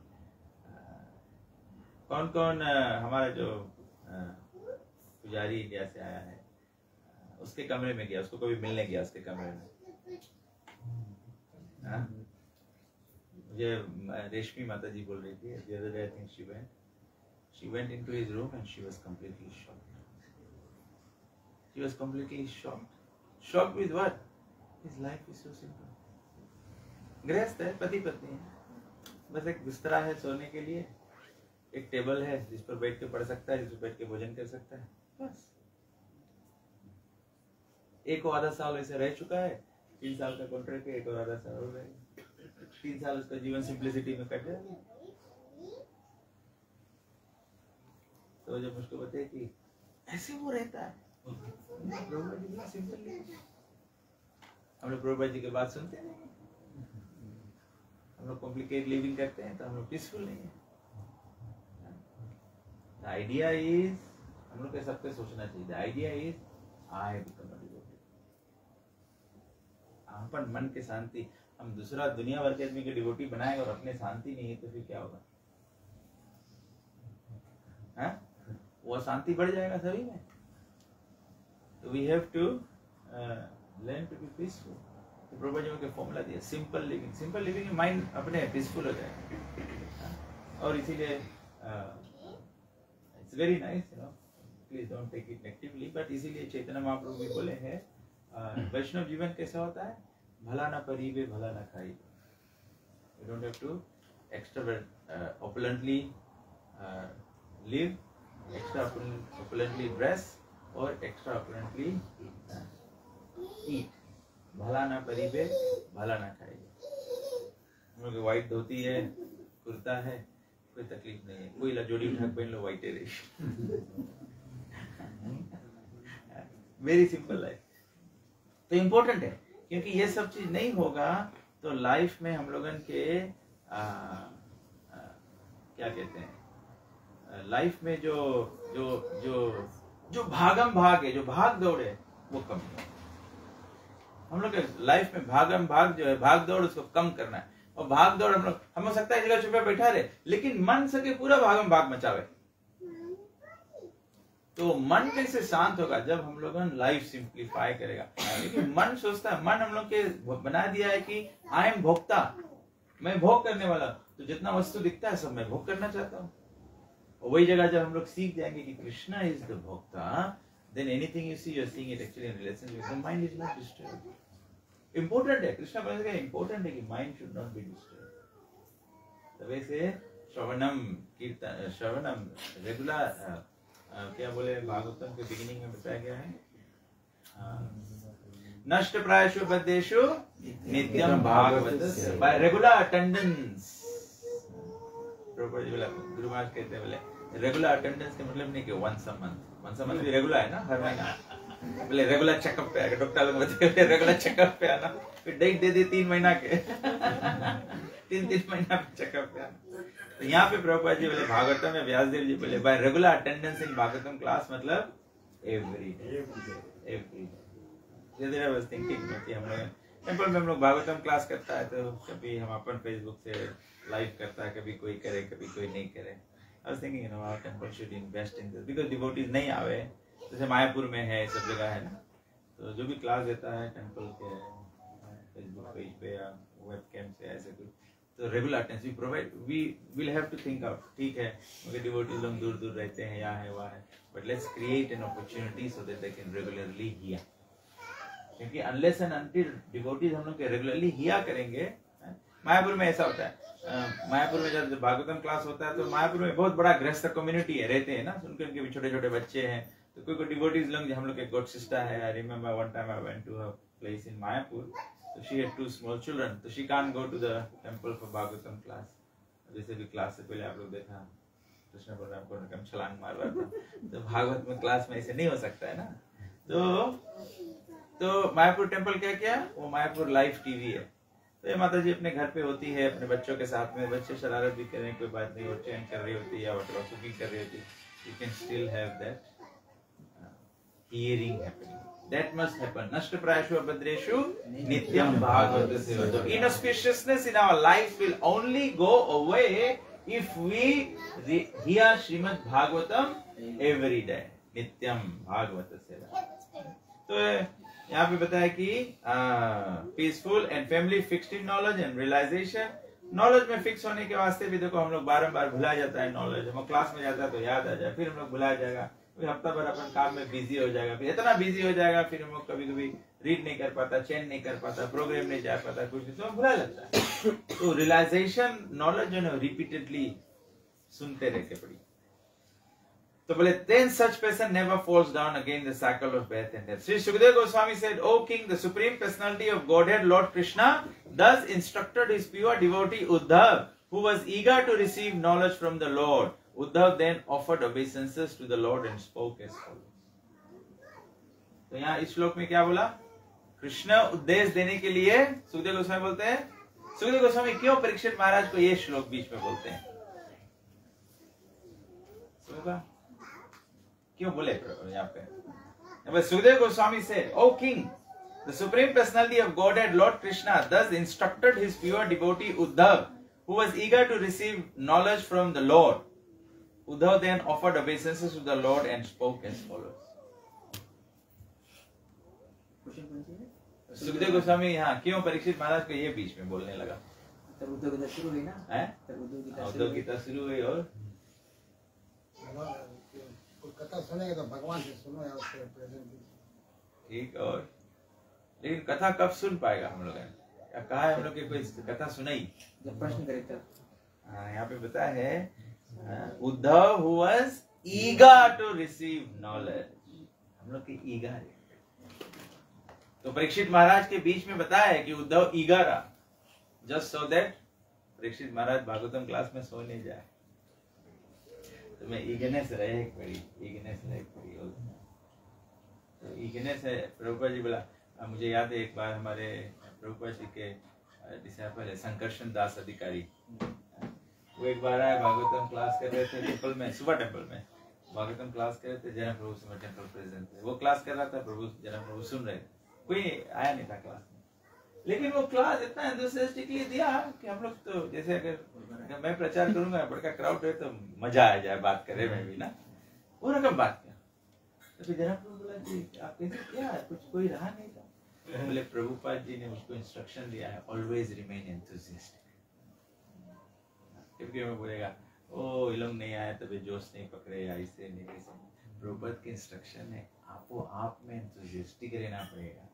कौन हमारा जो पुजारी इंडिया से आया है उसके कमरे में गया, उसको कभी मिलने गया उसके कमरे में। मुझे रेशमी माता जी बोल रही थी, the other day I think she went into his room and she was completely shocked. She was completely shocked. Shocked with what? His life is so simple. गृहस्थ है, पति पत्नी है, बस एक बिस्तरा है सोने के लिए, एक टेबल है जिस पर बैठ के पढ़ सकता है, जिस पर बैठ के भोजन कर सकता है, बस। एक और आधा साल ऐसे रह चुका है, 3 साल का कॉन्ट्रैक्ट है, एक और आधा साल हो गया, 3 साल उसका जीवन सिंप्लिसिटी में कट जाएगा। तो जब मुझको बताए कि ऐसे वो रहता है, हम लोग प्रभुपाद जी की बात सुनते हैं, हम लोग कॉम्प्लिकेट लिविंग करते हैं तो हम लोग पीसफुल नहीं है। द आइडिया इज, हम लोग के सबके सोचना चाहिए, the idea is I become a devotee. अपन मन के शांति, हम दूसरा दुनिया भर के आदमी के डिवोटी बनाएंगे और अपने शांति नहीं है तो फिर क्या होगा? वो शांति बढ़ जाएगा सभी में। तो we have to learn to be peaceful. तो प्रभुपाद जी के फॉर्मूला दिया, सिंपल लिविंग। सिंपल लिविंग में माइंड अपने पीसफुल हो जाएगा। और इसीलिए it's very nice, you know, please don't take it negatively, but इसीलिए चैतन्य महाप्रभु भी बोले हैं वैष्णव जीवन कैसा होता है? भला ना परीबे भला ना खाइबे। You don't have to opulently live, extra opulently dress, और extra opulently eat। भला ना परीबे भला ना खाइबे। हम लोग व्हाइट धोती है, कुर्ता है, कोई तकलीफ नहीं है, कोई लजोड़ी उठा पहन लो, व्हाइट है। Very simple life. तो इम्पोर्टेंट है, क्योंकि ये सब चीज नहीं होगा तो लाइफ में हम लोगन के क्या कहते हैं, लाइफ में जो जो जो जो भागम भाग है, जो भाग दौड़ है, वो कम है। हम लोग के लाइफ में भागम भाग जो है, भाग दौड़, उसको कम करना है। और भाग दौड़ हम हो सकता है जगह चुप बैठा रहे, लेकिन मन सके पूरा भागम भाग मचावे। तो मन कैसे शांत होगा? जब हम लोग लाइफ सिंप्लीफाई करेगा। क्योंकि मन सोचता है, मन हम लोग के बना दिया है कि आई एम भोक्ता, मैं भोग करने वाला। तो जितना वस्तु दिखता है सब मैं भोग करना चाहता हूँ। वही जगह जब हम लोग सीख जाएंगे कि Krishna is the Bhokta, then anything you see, you're seeing it actually in relationship. The mind is not disturbed. Important है, कृष्णा बोलते हैं important है कि mind should not be disturbed. तो वैसे श्रवणम कीर्तन, श्रवणम रेगुलर, क्या बोले भागवतम के बिगिनिंग में बताया गया है, नष्ट प्रायशु बद्धेषु नित्यम भागवत, by regular attendance. Prabhupada ji बोला, गुरु महाराज कहते हैं बोले रेगुलर अटेंडेंस का मतलब नहीं कि वंस अ मंथ भी रेगुलर है ना, हर महीना। बोले रेगुलर चेकअप पे आएगा, डॉक्टर लोग बताते रेगुलर चेकअप पे आना, फिर डेट दे दे 3 महीना के 3 महीना पे चेकअप पे आना। तो यहाँ पे प्रभुपाद जी बोले भागवतम में व्यासदेव जी बोले bye regular attendance in Bhagavatam class, मतलब एवरी डे। धीरे वाज थिंकिंग कि हम लोग टेंपल में हम लोग भागवतम क्लास करता है, तो कभी हम अपन फेसबुक से लाइव करता है, कभी कोई करे कभी कोई नहीं करे। I was thinking, our temple should invest in this because devotees नहीं आवे, जैसे मायापुर में है, सब जगह है ना, तो जो भी क्लास देता है टेंपल के फेसबुक पेज पे या वेबकैम से ऐसे कुछ, तो regular attendance we provide, we will have to think out. ठीक है, मगर डिवोटीज लोग दूर दूर रहते हैं, यहाँ है वहाँ है, but let's create an opportunity so that they can regularly here. क्योंकि अनलेस एंड अनटिल डिवोटीज हम लोग के रेगुलरली हिया करेंगे। मायापुर में ऐसा होता है, मायापुर में जब भागवतम क्लास होता है तो मायापुर में बहुत बड़ा गृहस्थ कम्युनिटी है, रहते हैं ना, उनके उनके भी छोटे छोटे बच्चे हैं। तो कोई कोई डिवोटीज लोग, हम लोग के गॉड सिस्टर है, I remember one time I went to a place in Mayapur, so she had 2 small children, so she can't go to the temple for Bhagavatam class. जैसे भी क्लास से पहले आप लोग देखा कृष्ण बलराम को कम छलांग मार रहा था, तो भागवत में क्लास में ऐसे नहीं हो सकता है ना। तो मायापुर टेम्पल क्या किया, वो मायापुर लाइव टीवी है। तो ये माता जी अपने घर पे होती है अपने बच्चों के साथ में, बच्चे शरारत भी करें कोई बात नहीं, वो चैन कर रही होती है या कुकिंग कर रही होती है, you can still have that hearing happening. That must happen. Nashta prayashu abhadreshu nityam bhagavata seva. Inauspiciousness in our lives will only go away if we hear Srimad Bhagavatam every day. Nityam bhagavata seva. तो यहाँ पे बताया कि peaceful and family fixed in knowledge and realization. Knowledge में fix होने के वास्ते भी देखो हम लोग बार भुला जाता है नॉलेज। हम क्लास में जाता है तो याद आ जाए, फिर हम लोग भुला जाएगा, फिर हफ्ता भर अपन काम में बिजी हो जाएगा, फिर इतना बिजी हो जाएगा फिर हम लोग कभी कभी रीड नहीं कर पाता, चैन नहीं कर पाता, प्रोग्राम नहीं जा पाता, कुछ नहीं, तो भुला लगता है। तो रियलाइजेशन नॉलेज जो है रिपीटेडली सुनते रह के पड़ी। तो बोले then such person never falls down again the cycle of birth and death. Sri Sukadeva Goswami said, O king, the supreme personality of Godhead Lord Krishna thus instructed his pure devotee Uddhav, who was eager to receive knowledge from the Lord. Uddhav then offered obeisances to the Lord and spoke as follows. तो यहाँ इस श्लोक में क्या बोला, कृष्ण उपदेश देने के लिए सुखदेव गोस्वामी बोलते हैं, सुखदेव गोस्वामी क्यों परीक्षित महाराज को ये श्लोक बीच में बोलते हैं, क्यों बोले यहाँ पे? Sukadeva Goswami said, O king, the supreme personality of Godhead Lord Krishna thus instructed his pure devotee Uddhav, who was eager to receive knowledge from the Lord. Uddhav then offered obeisances to the Lord and spoke as follows. Sukhdev Goswami यहाँ क्यों परीक्षित महाराज को ये बीच में बोलने लगा? तब उद्धव गीता शुरू हुई ना, उद्धव गीता शुरू हुई और कथा सुनेगा तो भगवान से सुनो या उसके प्रेजेंट। ठीक, और लेकिन कथा कब सुन पाएगा हम लोग? क्या कहा है हम लोग की कोई कथा सुनाई? जब प्रश्न करे तब। यहाँ पे बताया है Uddhav who was eager to receive knowledge, हम लोग की ईगर है। तो परीक्षित महाराज के बीच में बताया है कि उद्धव ईगर रहा, just so that Parikshit Maharaj Bhagavatam class में सो नहीं जाए। तो मैं ईगनेस रहे एक बड़ी, ईगनेस रहे एक बड़ी, तो ईगनेस है। प्रभुपाद जी बोला मुझे याद है एक बार हमारे प्रभुपाद जी के डिसाइपल है संकर्षण दास अधिकारी, वो एक बार आए, भागवतम क्लास कर रहे थे टेम्पल में, सुबह टेम्पल में भागवतम क्लास कर रहे थे, जन्म प्रभु समय टेम्पल प्रेजेंट थे, वो क्लास कर रहा था, प्रभु जन्म प्रभु सुन रहे थे, कोई आया नहीं था क्लास में, लेकिन वो क्लास इतना एंथुसियास्टिकली दिया कि हम लोग तो जैसे अगर मैं प्रचार करूंगा बड़का क्राउड है तो मजा आ जाए बात करे में भी ना, वो रकम बात किया। तो फिर जन्म प्रभु बोला कि आप कैसे क्या कुछ कोई रहा नहीं था, बोले प्रभुपाद जी ने उसको इंस्ट्रक्शन दिया है ऑलवेज रिमेन एंथुसियास्टिक। क्योंकि मैं बोलेगा ओ ये लोग नहीं आए तभी जोश नहीं पकड़े या ऐसे नहीं वैसे, प्रभुपाद की इंस्ट्रक्शन है आपको आप में एंथुसियास्टिक रहना पड़ेगा,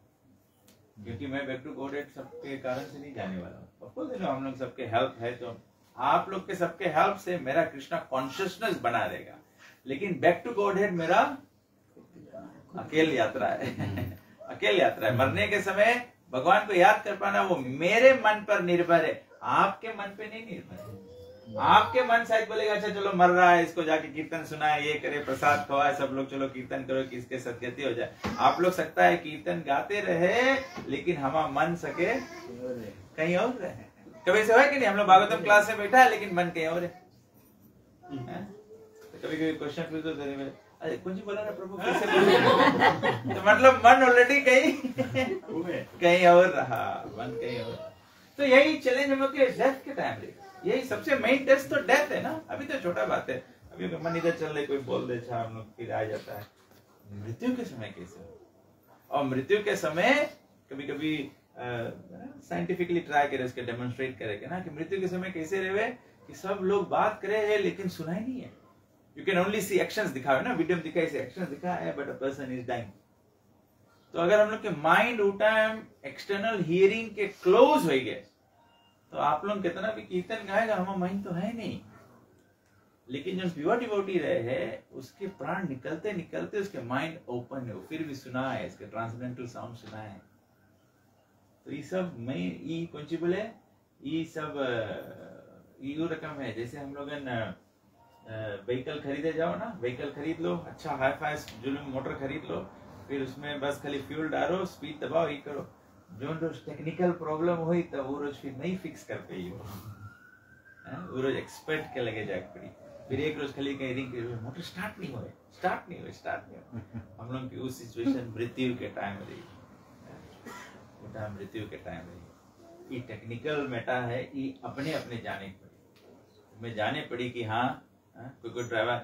क्योंकि मैं बैक टू गॉड हेड सबके कारण से नहीं जाने वाला हूँ। ऑफकोर्स हम लोग सबके हेल्प है, तो आप लोग के सबके हेल्प से मेरा कृष्णा कॉन्शियसनेस बना रहेगा, लेकिन बैक टू गॉड हेड मेरा अकेले यात्रा है अकेले यात्रा है। मरने के समय भगवान को याद कर पाना वो मेरे मन पर निर्भर है, आपके मन पे नहीं निर्भर है। आपके मन शायद बोलेगा अच्छा चलो मर रहा है, इसको जाके कीर्तन सुनाए, ये करे, प्रसाद खवाए, सब लोग चलो कीर्तन करो कि इसके सदगति हो जाए। आप लोग सकता है कीर्तन गाते रहे, लेकिन हमारा मन सके कहीं और रहे। कभी ऐसे है कि नहीं, हम लोग भागवतम क्लास में बैठा है लेकिन मन कहीं और है। तो कभी कभी क्वेश्चन पूछते तो अरे कुछ बोला ना प्रभु कैसे बोले तो मतलब मन ऑलरेडी कहीं और रहा, मन कहीं और। तो यही चैलेंज हम लोग के डेथ के टाइम रहेगा, यही सबसे मेन टेस्ट तो डेथ है ना। अभी तो छोटा बात है, अभी मन इधर चल रहे कोई बोल दे अच्छा हम लोग फिर आ जाता है। मृत्यु के समय कैसे हो, और मृत्यु के समय कभी कभी साइंटिफिकली ट्राई करे, उसके डेमोन्स्ट्रेट करेगा ना कि मृत्यु के समय कैसे रहे कि सब लोग बात करे है लेकिन सुनाई नहीं है। You can only see actions दिखाओ ना, वीडियो में दिखाई से एक्शंस दिखा है but a person is dying. तो अगर हम लोग के माइंड उठा एक्सटर्नल हियरिंग के क्लोज हो गए तो आप लोग कितना भी कीर्तन गाएगा हमारा माइंड तो है नहीं, लेकिन जो प्योर डिवोटी रहे है उसके प्राण निकलते निकलते उसके माइंड ओपन है, फिर भी सुना है, इसके ट्रांसडेंटल साउंड सुना है। तो ये सब मैं ये कौन सी बोले ये सब यू रकम है। जैसे हम लोग व्हीकल खरीदे जाओ ना, व्हीकल खरीद लो, अच्छा हाई फाई जुलूम मोटर खरीद लो, फिर उसमें बस खाली फ्यूल डालो, स्पीड दबाओ, ये करो। जो रोज टेक्निकल प्रॉब्लम हुई तो वो रोज फिर नहीं फिक्स कर पाई, वो रोज एक्सपर्ट के लगे जाके पड़ी, फिर एक रोज खाली कहीं रिंग मोटर स्टार्ट नहीं हुए। हम लोग की उस सिचुएशन मृत्यु के टाइम रही, मृत्यु के टाइम रही। ये टेक्निकल मेटा है, ये अपने अपने जाने पड़ी, मैं जाने पड़ी कि हाँ कोई ड्राइवर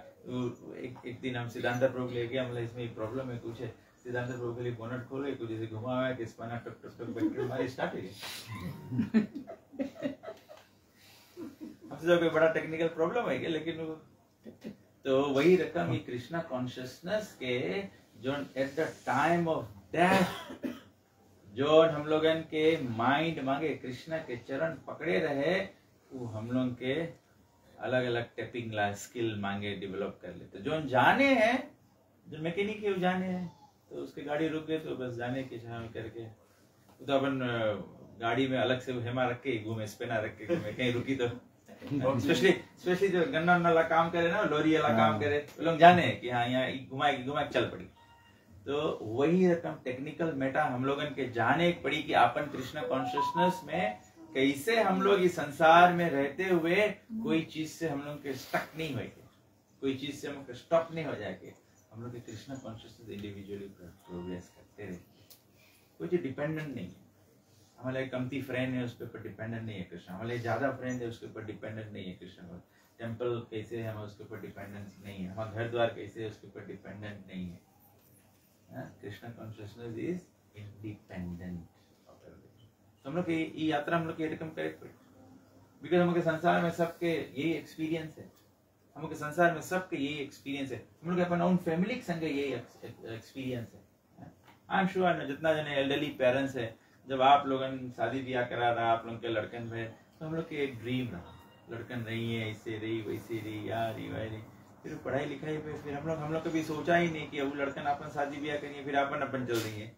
एक दिन हम सिद्धांत प्रभु ले गया, मतलब इसमें प्रॉब्लम है कुछ है, सिद्धांत प्रभु के लिए बोनट खोले, कुछ ऐसे घुमा हुआ है कि स्पाना टक टक टक बैटरी हमारी स्टार्ट हो गई। हमसे जो कोई बड़ा टेक्निकल प्रॉब्लम है क्या, लेकिन वो तो वही रकम ये कृष्णा कॉन्शियसनेस के जो at the time of death जो हम लोगन के माइंड मांगे कृष्णा के चरण पकड़े रहे, वो हम लोग के अलग अलग टेपिंग ला स्किल मांगे डेवलप कर लेते। जो जाने हैं, जो मैकेनिक है वो जाने हैं, तो उसकी गाड़ी रुक गई तो बस जाने की चाह करके, तो अपन गाड़ी में अलग से हेमा रख के घूमे, स्पेना रख के घूमे, कहीं रुकी तो स्पेशली जो गन्ना वाला काम करे ना, लोरी वाला काम करे, वो लोग जाने कि हाँ यहाँ घुमाए चल पड़ी। तो वही रकम टेक्निकल मेटा हम लोगन के जाने पड़ी कि अपन कृष्ण कॉन्शियसनेस में कैसे हम लोग इस संसार में रहते हुए कोई चीज से हम लोग के स्टक नहीं हुए, कोई चीज से हम लोग स्टॉप नहीं हो जाएंगे। हम लोग के कृष्ण कॉन्शियसनेस इंडिविजुअली प्रोग्रेस करते रहे, कोई चीज डिपेंडेंट नहीं है। हमारे कमती फ्रेंड है उसके ऊपर डिपेंडेंट नहीं है कृष्ण, हमारे ज्यादा फ्रेंड है उसके ऊपर डिपेंडेंट नहीं है कृष्ण। टेम्पल कैसे है हम उसके ऊपर डिपेंडेंस नहीं है, हमारा घर द्वार कैसे है उसके ऊपर डिपेंडेंट नहीं है। Krishna consciousness is independent. हम लोग ये यात्रा हम लोग की रकम करेक्ट पड़ी, बिकॉज हम लोग के संसार में सबके यही एक्सपीरियंस है, हम लोग के संसार में सबके यही एक्सपीरियंस है, हम लोग अपन ओन फैमिली के संग यही एक्सपीरियंस है। आई एम श्योर जितना जने एल्डरली पेरेंट्स है, जब आप लोगन शादी ब्याह करा रहा आप लोग के लड़कन में, तो हम लोग के एक ड्रीम रहा, लड़कन रही है ऐसे रही वैसे रही यार रही, फिर पढ़ाई लिखाई पे फिर हम लोग कभी सोचा ही नहीं कि अब लड़कन अपन शादी ब्याह करिए, फिर अपन चल रही है।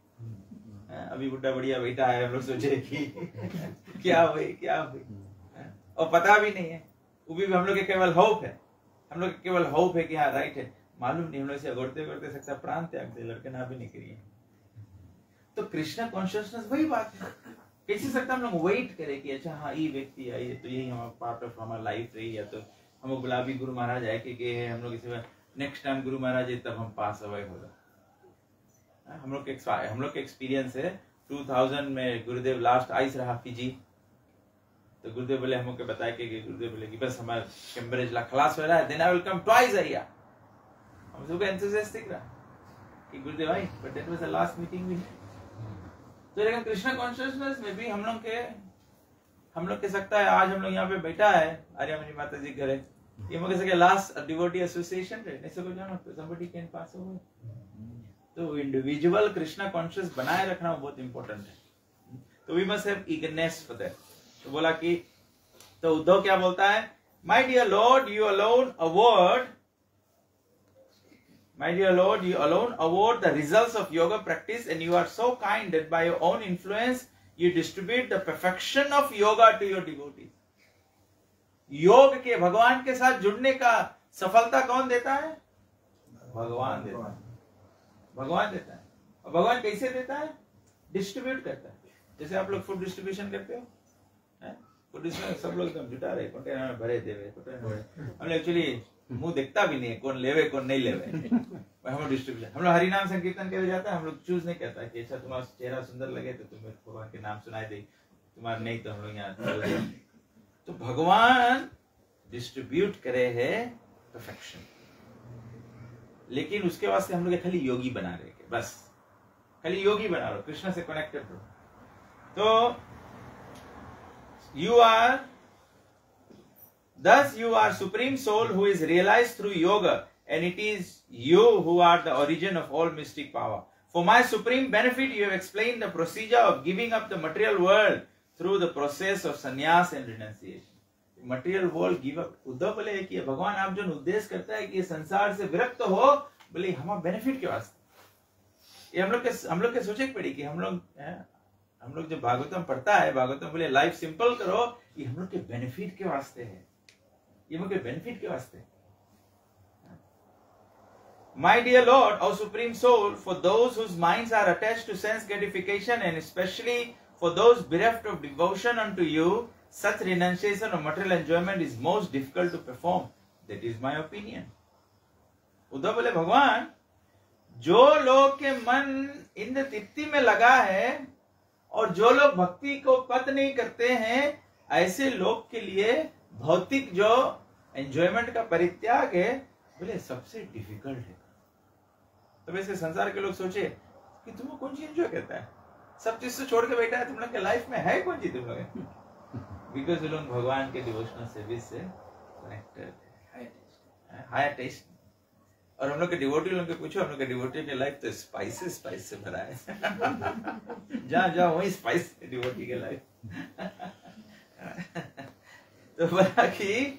अभी बुढ़ा बढ़िया बैठा है, हम लोग सोचे कि क्या हुई और पता भी नहीं है, वो भी हम लोग के केवल होप है, हम लोग केवल होप है कि हाँ राइट है, मालूम नहीं हम लोग से अगोड़ते सकता प्राण त्याग दे, लड़के ना भी नहीं करिए। तो कृष्णा कॉन्शियसनेस वही बात है। कैसे सकता हम लोग वेट करें कि अच्छा हाँ ये व्यक्ति आई है तो यही हमारा पार्ट ऑफ हमारा लाइफ रही है, तो हम लोग गुलाबी गुरु महाराज आए कि हम लोग इसे नेक्स्ट टाइम गुरु महाराज है तब हम पास अवे होगा। हम लोग के एक्सपीरियंस है 2000 में गुरुदेव लास्ट आइस रहा फिजी, तो गुरुदेव बोले हमको बताया कि गुरुदेव बोले कि बस हमारा कैम्ब्रिज ला खलास हो रहा है, then I will come twice a year. हम सबको एंथुसियास्टिक रहा कि गुरुदेव आई, but that was the last meeting we. तो लेकिन कृष्णा कॉन्शियसनेस में भी हम लोग के सकता है आज हम लोग यहाँ पे बैठा है आर्यमणि माता जी घर है, ये मुझे सके लास्ट डिवोटी एसोसिएशन रे नहीं सको जानो तो somebody can pass away। तो इंडिविजुअल कृष्णा कॉन्शियस बनाए रखना बहुत इंपॉर्टेंट है। तो we must have eagerness for that. तो बोला कि तो उद्धव क्या बोलता है, my dear Lord you alone award My dear Lord, you alone award the results of yoga practice, and you are so kind that by your own influence, you distribute the perfection of yoga to your devotees. योग के भगवान के साथ जुड़ने का सफलता कौन देता है? भगवान देता है। भगवान देता है। और भगवान कैसे देता है? डिस्ट्रीब्यूट करता है। जैसे आप लोग फूड डिस्ट्रीब्यूशन करते हो, फूड डिस्ट्रीब्यूशन सब लोग एकदम जुटा रहे, कंटेनर में भरे देवे, हम लोग एक्चुअली मुंह देखता भी नहीं है कौन लेवे कौन नहीं लेवे। हम लोग डिस्ट्रीब्यूशन, हम लोग हरिनाम संकीर्तन करे जाता है, हम लोग चूज नहीं करता कि अच्छा तुम्हारा चेहरा सुंदर लगे तो तुम्हें भगवान के नाम सुनाई दे, तुम्हारा नहीं तो हम लोग यहाँ। तो भगवान डिस्ट्रीब्यूट करे है परफेक्शन, लेकिन उसके वास्ते हम लोग खाली योगी बना रहे हैं, बस खाली योगी बना रहे, कृष्ण से कनेक्टेड रहो। तो you are thus you are supreme soul who is realized through yoga, and it is you who are the origin of all mystic power. For my supreme benefit you have explained the procedure of giving up the material world through the process of sannyas and renunciation. Material world give up, Uddhav बोले कि भगवान आप जो उद्देश्य करता है कि संसार से विरक्त हो, बोले हमारा बेनिफिट के वास्ते। ये हम लोग के सोचे पड़ी कि हम लोग जो भागवतम पढ़ता है, भागवतम बोले लाइफ सिंपल करो, ये हम लोग के बेनिफिट के वास्ते है, ये हम लोग के बेनिफिट के वास्ते। My dear Lord, our supreme soul, for those whose minds are attached to sense gratification, and especially for those bereft of devotion unto you, such renunciation of material enjoyment is most difficult to perform. That is my opinion. Uddhav बोले भगवान, जो लोग के मन इंद्र तृप्ति में लगा है और जो लोग भक्ति को पत नहीं करते हैं, ऐसे लोग के लिए भौतिक जो एंजॉयमेंट का परित्याग है, बोले सबसे डिफिकल्ट है। तो वैसे संसार के लोग सोचे कि तुम कौन चीज एंजॉय करता है, सब चीज से छोड़ के बैठा है, तुम लोग के लाइफ में है कौन चीज तुम लोग? बिकॉज ये लोग भगवान के डिवोशनल सर्विस से कनेक्टेड है, हायर टेस्ट। और हम लोग के डिवोटी लोग के पूछो, हम लोग के डिवोटी के लाइफ तो स्पाइस से भरा है। जहाँ जहाँ वही स्पाइस डिवोटी के लाइफ। तो बोला कि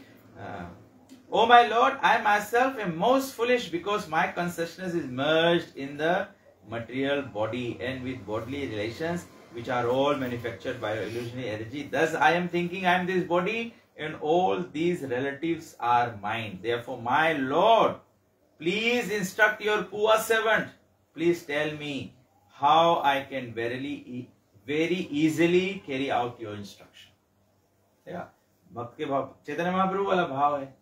Oh my Lord, I myself am most foolish because my consciousness is merged in the material body and with bodily relations, which are all manufactured by illusionary energy. Thus I am thinking I am this body and all these relatives are mine. Therefore, my Lord, please instruct your poor servant. Please tell me how I can very easily carry out your instruction. Yeah. भक्त के भाव चैतन्य महाप्रभु वाला भाव है।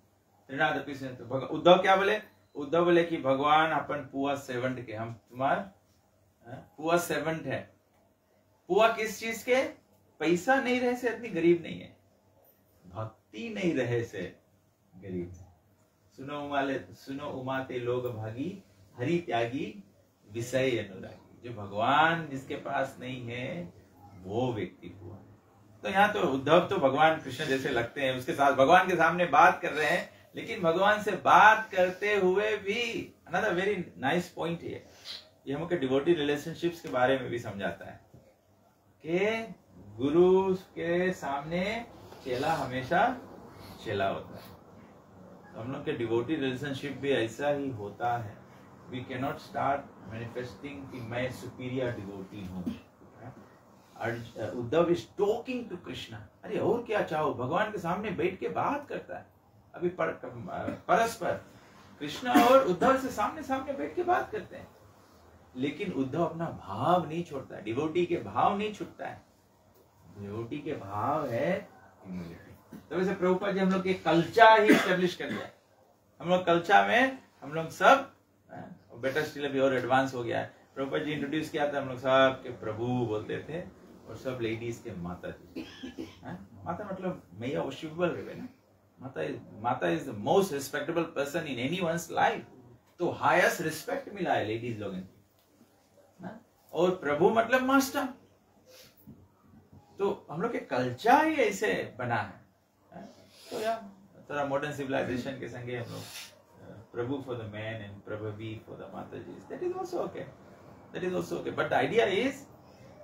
तो उद्धव क्या बोले? उद्धव बोले कि भगवान अपन पुआ सेवंट के, हम तुम्हारा पुआ सेवंट है। पुआ किस चीज के? पैसा नहीं रहे से इतनी गरीब नहीं है, भक्ति नहीं रहे से गरीब है। सुनो उमाते लोग भागी, हरि त्यागी विषय अनुरागी। जो भगवान जिसके पास नहीं है वो व्यक्ति पुआ। तो यहाँ तो उद्धव तो भगवान कृष्ण जैसे लगते हैं, उसके साथ भगवान के सामने बात कर रहे हैं, लेकिन भगवान से बात करते हुए भी अनदर वेरी नाइस पॉइंट है, ये हमको डिवोटी रिलेशनशिप्स के बारे में भी समझाता है कि गुरु के सामने चेला हमेशा चेला होता है। तो हम लोग के डिवोटी रिलेशनशिप भी ऐसा ही होता है। We can not start manifesting कि मैं सुपीरियर डिवोटी हूँ। Uddhava is talking to Krishna. अरे और क्या चाहो, भगवान के सामने बैठ के बात करता है। अभी परस्पर कृष्णा और उद्धव से सामने सामने बैठ के बात करते हैं। लेकिन उद्धव अपना भाव नहीं छोड़ता है, डिवोटी के भाव नहीं छूटता है। डिवोटी के भाव है ह्यूमिलिटी। तो वैसे प्रभुपाद जी हम लोग के कल्चा ही स्टेब्लिश कर दिया है। हम लोग कल्चा में हम लोग सब बेटर स्टिल अभी और एडवांस हो गया है। प्रभुपाद जी इंट्रोड्यूस किया था, हम लोग सब के प्रभु बोलते थे और सब लेडीज के माता जी। माता मतलब मैया वर्शिपेबल है ना। माता is the most respectable person in anyone's life. तो हाईएस्ट रिस्पेक्ट मिला है लेडीज लोगों को। और प्रभु मतलब मास्टर। तो हम लोग के कल्चर ही ऐसे बना है। तो यार थोड़ा मॉडर्न सिविलाइजेशन के संगे हम लोग prabhu for the man and prabhvi for the mata ji, that is also okay, that is also okay. But the idea is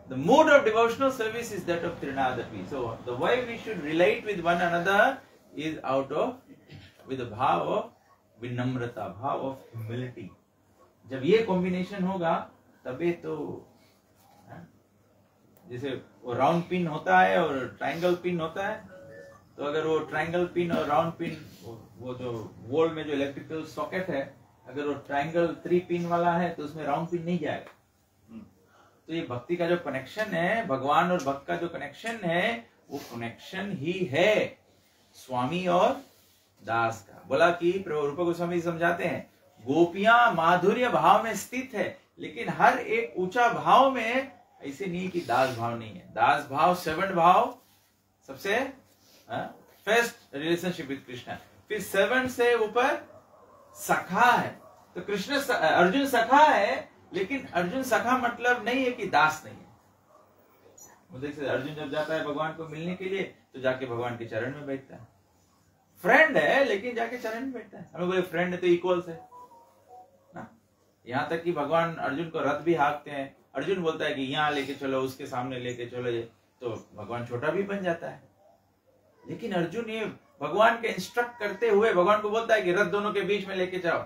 the mode of devotional service is that of Trinadapi. So the way we should relate with one another is out of with a bhav of vinamrata, bhav of humility. जब ये combination होगा तबे तो जैसे वो round pin होता है और ट्रायंगल पिन होता है, तो अगर वो ट्रायंगल पिन और राउंड पिन वो जो वॉल में जो इलेक्ट्रिकल सॉकेट है, अगर वो ट्रायंगल 3 पिन वाला है तो उसमें राउंड पिन नहीं जाएगा। तो ये भक्ति का जो कनेक्शन है, भगवान और भक्त का जो कनेक्शन है, वो कनेक्शन ही है स्वामी और दास का। बोला कि प्रभु रूप गोस्वामी समझाते हैं, गोपियां माधुर्य भाव में स्थित है, लेकिन हर एक ऊंचा भाव में ऐसे नहीं कि दास भाव नहीं है। दास भाव 7 भाव सबसे फर्स्ट रिलेशनशिप विद कृष्ण। फिर 7 से ऊपर सखा है। तो कृष्ण अर्जुन सखा है, लेकिन अर्जुन सखा मतलब नहीं है कि दास नहीं है। मुझे अर्जुन जब जाता है भगवान को मिलने के लिए तो जाके भगवान के चरण में बैठता है। फ्रेंड है लेकिन जाके चरण में बैठता है। हम लोग फ्रेंड है तो इक्वल्स है ना। यहाँ तक कि भगवान अर्जुन को रथ भी हाँकते हैं। अर्जुन बोलता है कि यहाँ लेके चलो, उसके सामने लेके चलो, तो भगवान छोटा भी बन जाता है। लेकिन अर्जुन ये भगवान के इंस्ट्रक्ट करते हुए भगवान को बोलता है कि रथ दोनों के बीच में लेके जाओ,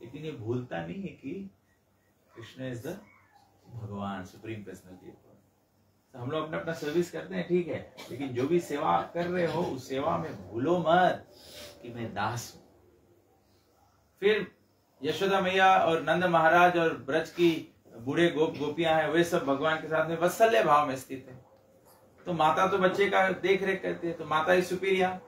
लेकिन ये भूलता नहीं है कि कृष्ण इज द भगवान, सुप्रीम पर्सनैलिटी। तो हम लोग अपना अपना सर्विस करते हैं, ठीक है, लेकिन जो भी सेवा कर रहे हो उस सेवा में भूलो मत कि मैं दास हूं। फिर यशोदा मैया और नंद महाराज और ब्रज की बूढ़े गोपियां हैं, वे सब भगवान के साथ में वत्सल्य भाव में स्थित है। तो माता तो बच्चे का देख रेख करती है, तो माता इज सुपीरियर,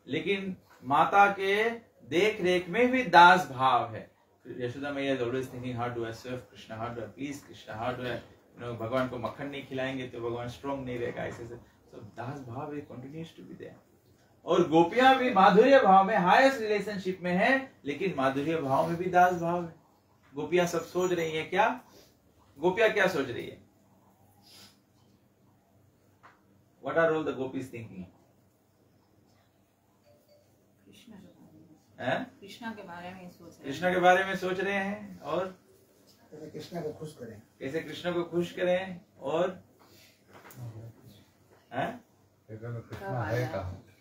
लेकिन माता के देख रेख में भी दास भाव है। यशोदा मैया is always thinking how do I serve Krishna, how do I please Krishna, how do I भगवान को मक्खन नहीं खिलाएंगे तो भगवान स्ट्रॉन्ग नहीं रहेगा, ऐसे से। So दास भाव it continues to be there। और गोपियां भी माधुर्य भाव में हाईएस्ट रिलेशनशिप में है, लेकिन माधुर्य भाव में भी दास भाव है। गोपियां सब सोच रही है क्या? गोपियां क्या सोच रही है? What are all the gopis thinking? Krishna के बारे में सोच रहे हैं। कृष्णा के बारे में सोच रहे हैं, और कैसे कृष्ण को खुश करें, कैसे कृष्ण को खुश करें, और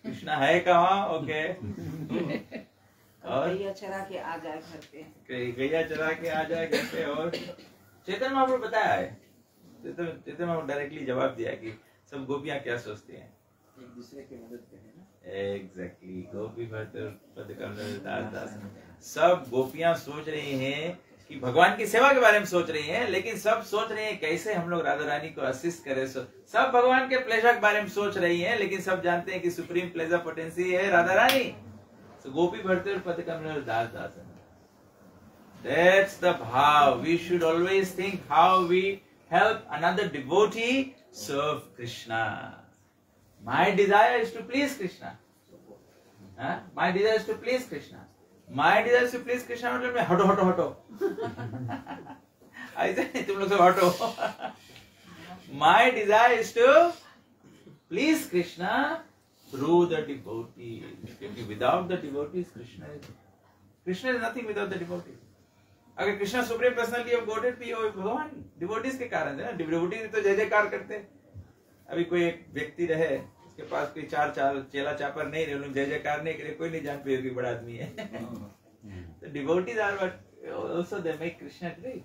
कृष्णा है कहाँ? ओके। और गैया चरा के आ जाए घर पे, गैया चरा के आ जाए घर पे। और चैतन्य महाप्रभु बताया है, चैतन्य महाप्रभु डायरेक्टली जवाब दिया कि सब गोपियां क्या सोचती हैं, एक दूसरे की मदद करें ना। एग्जैक्टली, गोपी पद कमल दास। सब गोपियां सोच रही हैं कि भगवान की सेवा के बारे में सोच रही हैं, लेकिन सब सोच रही हैं कैसे हम लोग राधा रानी को असिस्ट करें। सब भगवान के प्लेजर के बारे में सोच रही हैं, लेकिन सब जानते हैं कि सुप्रीम प्लेजर पोटेंसी है राधा रानी। सो गोपी भरते पद कमल दास। That's the bhav. We should always think how we help another devotee serve Krishna. My desire is to please Krishna. My desire is to please Krishna. My desire is to please Krishna मतलब मैं हटो ऐसे नहीं, तुम लोग सब हटो। My desire is to please Krishna through the devotees. Because without the devotees, Krishna is nothing without the devotees. अगर Krishna supreme personality of godhead भी हो, भगवान डिवोटीज के कारण है ना। डिवोटीज तो जय जयकार करते। अभी कोई एक व्यक्ति रहे, उसके पास कोई चार चेला चापर नहीं रहे, उन्होंने जय जयकार नहीं करे, कोई नहीं जान पाए कि बड़ा आदमी है। तो devotees are but also they make Krishna great.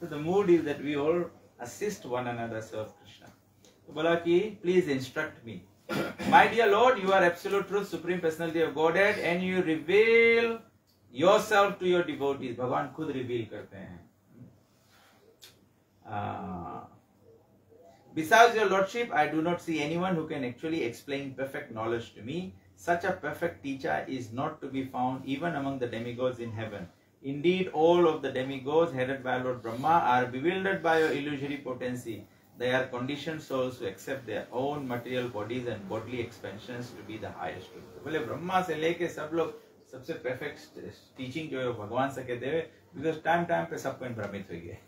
तो the mood is that we all assist one another serve Krishna. तो बोला कि please instruct me, my dear Lord, you are absolute truth, supreme personality of Godhead, and you reveal yourself to your devotees। भगवान खुद reveal करते हैं। Besides your lordship, I do not see anyone who can actually explain perfect knowledge to me. Such a perfect teacher is not to be found even among the demigods in heaven. Indeed, all of the demigods headed by Lord Brahma are bewildered by your illusory potency. They are conditioned souls who accept their own material bodies and bodily expansions to be the highest truth. बोले ब्रह्मा से लेके सब लोग सबसे perfect teaching जो है भगवान से कहते हुए, बिकॉज टाइम टाइम पे सबको भ्रमित हो गए,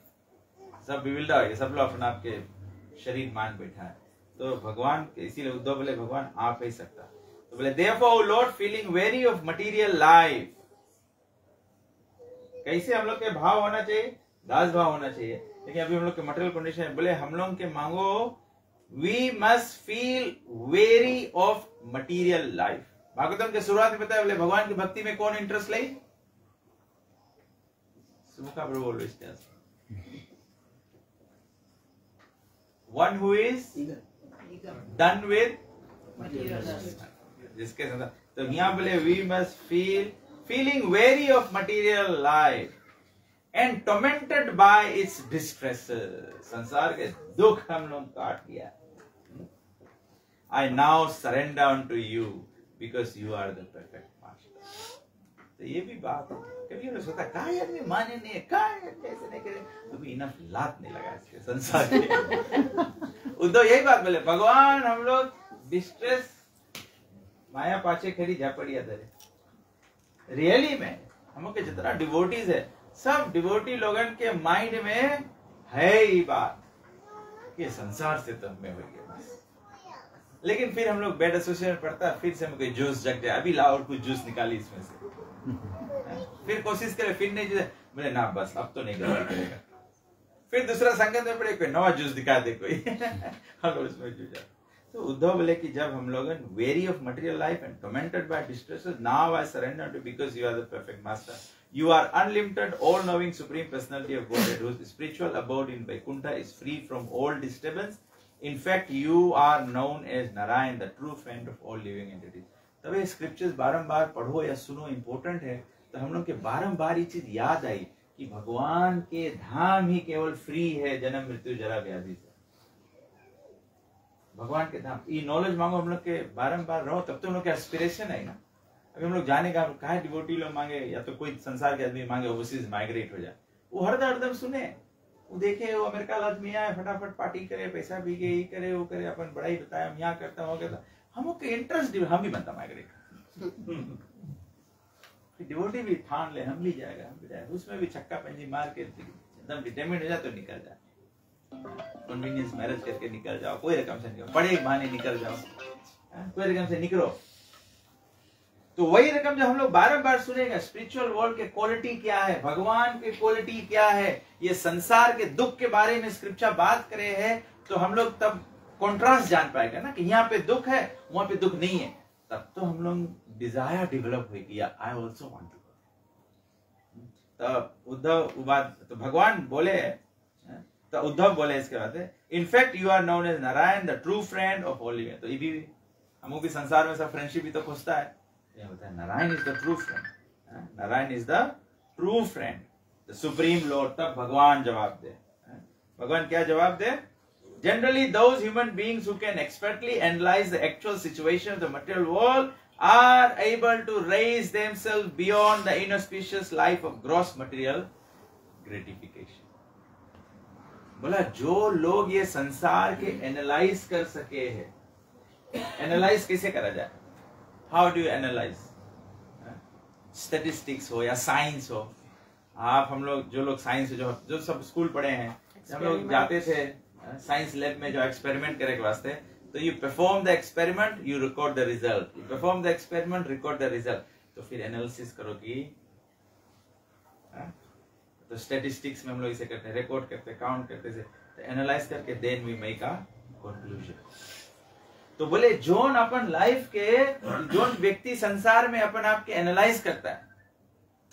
सब विविल्डा हो गए, सब लोग अपना आपके शरीर मान बैठा है. तो भगवान, इसीलिए उद्धव बोले भगवान आप ही सकता. तो बोले therefore Lord, feeling weary of material life, कैसे हम लोग के भाव होना चाहिए, दास भाव होना चाहिए. लेकिन अभी हम लोग के मटेरियल कंडीशन है, बोले हम लोग के मांगो we must feel weary of material life. Bhagavatam के शुरुआत में बताया, बोले भगवान की भक्ति में कौन इंटरेस्ट लाई, Sumukha Prabhu always tells one who is done with जिसके साथ. तो यहाँ बोले we must feeling weary of material life and tormented by its distresses. संसार के दुख हम लोग काट लिया. I now surrender unto you because you are the perfect master. तो ये भी बात है. कभी हमने सोचा काय आदमी माने नहीं, काय कैसे नहीं करे, तो भी इनफ लात नहीं लगा इसके संसार के. उद्धव यही बात बोले, भगवान हम लोग डिस्ट्रेस माया पाछे खड़ी जा पड़ी अदर. रियली में हम लोग के जितना डिवोटीज है, सब डिवोटी लोगन के माइंड में है ये बात कि संसार से तो हमें हो गया बस. लेकिन फिर हम लोग बैड एसोसिएशन पढ़ता है, फिर से हम कोई जूस जग जाए, अभी लाओ और कुछ जूस निकाली इसमें से, फिर कोशिश करे, फिर नहीं जूस, बोले ना बस अब तो नहीं करेगा. फिर दूसरा संगत में पड़े, कोई नवा जूस दिखा दे कोई, हम लोग उसमें जूस जाए. तो उद्धव बोले कि जब हम लोग weary of material life and tormented by distresses, now I surrender to because you are the perfect master. You are unlimited, all-knowing Supreme Personality of Godhead, whose spiritual abode in Vaikuntha is free from all disturbance. In fact, you are known as Narayan, the true friend of all living entities. तब ये scriptures बारंबार पढ़ो या सुनो important है. तो हम लोग के बारंबार ये चीज याद आई कि भगवान के धाम ही केवल फ्री है जन्म मृत्यु जरा व्याधि से. भगवान के धाम, ये नॉलेज मांगो हम लोग के बारंबार रहो, तब तो हम लोग के एस्पिरेशन है ना. अभी हम लोग जाने का कहा डिवोटी लोग मांगे, या तो कोई संसार के आदमी मांगे ओवरसीज माइग्रेट हो जाए, वो हरदम सुने, वो देखे वो अमेरिका आदमी आए फटाफट पार्टी करे, पैसा भी के ये करे वो करे, अपन बड़ा ही बताया हम यहाँ करता हो गया. हम लोग के इंटरेस्ट हम भी बनता माइग्रेट. डिवोटी भी ठान ले हम भी जाएगा, हम भी जाएगा, उसमें भी छक्का पंजी मार के एकदम डिटरमिनेड हो जाए तो निकल जाए. कन्वीनियंस मैरिज करके निकल जाओ, कोई रकम से निकलो, बड़े बहाने निकल जाओ, कोई रकम से निकलो. तो वही रकम जो हम लोग बार-बार सुनेगा, स्पिरिचुअल वर्ल्ड के क्वालिटी क्या है, भगवान की क्वालिटी क्या है, ये संसार के दुख के बारे में स्क्रिप्चर बात करे है, तो हम लोग तब कॉन्ट्रास्ट जान पाएगा ना कि यहाँ पे दुख है वहां पे दुख नहीं है. तब तो हम लोग डिजायर डेवलप होगी, आई ऑल्सो वांट टू. तब उद्धव बात, तो भगवान बोले, तो उद्धव बोले इसके बाद, in fact you are known as Narayana the true friend of all living. तो ये भी हम भी संसार में सब फ्रेंडशिप भी तो खोजता है. Narayana is the true friend, Narayana is the true friend, the supreme lord. तब भगवान जवाब दे. भगवान क्या जवाब दे? Generally those human beings who can expertly analyse the actual situation of the material world are able to raise themselves beyond the inauspicious life of gross material gratification. बोला जो लोग ये संसार के एनालाइज कर सके हैं. एनालाइज कैसे करा जाए? How do you analyse? Statistics हो या साइंस हो, आप हम लोग जो लोग साइंस जो सब स्कूल पढ़े हैं, हम लोग जाते थे साइंस लैब में जो एक्सपेरिमेंट करे के वास्ते, तो you perform the experiment, you record the result, you perform the experiment, record the result. तो फिर एनालिसिस करो कि तो स्टैटिस्टिक्स में हम लोग इसे करते हैं, रिकॉर्ड करते हैं, काउंट करते हैं, तो एनालाइज करके then we make a conclusion. तो बोले जोन अपन लाइफ के जोन व्यक्ति संसार में अपन आपके एनालाइज करता है,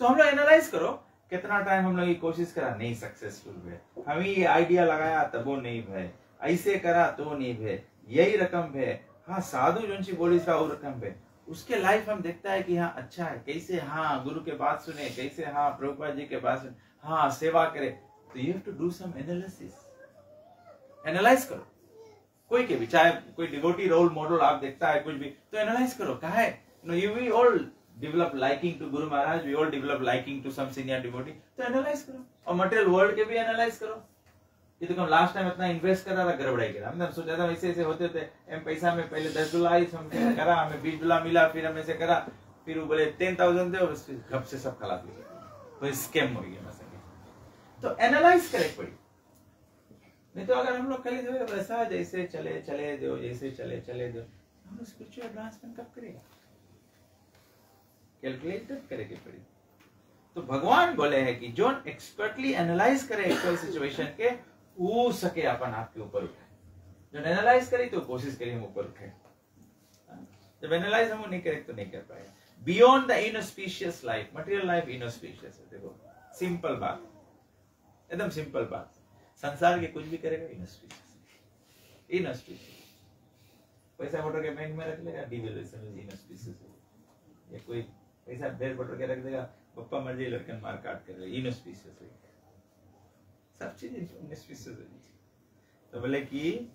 तो हम लोग एनालाइज करो कितना टाइम हम लोग ये कोशिश करा नहीं सक्सेसफुल हुए, हम ये आइडिया लगाया तब वो नहीं भय, ऐसे करा तो नहीं भय, यही रकम भय, हाँ साधु जो सी बोली था वो रकम भय. उसके लाइफ हम देखता है कि हाँ अच्छा है, कैसे हाँ गुरु के बात सुने, कैसे हाँ प्रभुपाद जी के बात सुने, हाँ सेवा करे. तो you have to do some analysis. Analyze करो, कोई के भी, चाहे कोई डिवोटी रोल मॉडल आप देखता है कुछ भी, तो एनालाइज करो कहा है, you we all develop liking to guru Maharaj, we all develop liking to some senior devotee, तो एनालाइज करो। और मटेरियल वर्ल्ड के भी एनालाइज करो। ये तो लास्ट टाइम इतना इन्वेस्ट करा था, गड़बड़ाई करा, हमने सोचा था ऐसे ऐसे होते थे, एम पैसा में पहले $10 हमने करा, हमें $20 मिला, फिर हमने से करा, फिर वो बोले 10,000 थे और घप से सब खलास ले गए, तो स्कैम हो गया मसले। तो एनालाइज करे पड़ी, नहीं तो अगर हम लोग खाली जो वैसा जैसे चले चले दो, जैसे चले चले दो, हम लोग स्पिरिचुअल एडवांसमेंट कब करेगा? कैलकुलेटेड करेगी पड़ी। तो भगवान बोले हैं कि जो एक्सपर्टली एनालाइज करे एक्चुअल सिचुएशन के, वो सके अपन आपके ऊपर उठे। जो एनालाइज करी तो कोशिश करी हम ऊपर उठे, जब एनालाइज हम नहीं करें तो नहीं कर पाएगा। Beyond the inauspicious life, material life inauspicious है। देखो सिंपल बात, एकदम सिंपल बात, संसार के कुछ भी करेगा इनऑस्पिशियस, इनऑस्पिशियस। पैसा फोटो के बैंक में रख लेगा, डिवैल्यूएशन इनऑस्पिशियस है। या कोई पैसा ढेर फोटो के रख देगा, पप्पा मर जाए लड़कन मार काट करेगा, इनऑस्पिशियस है। सब चीज इनऑस्पिशियस है। तो बोले कि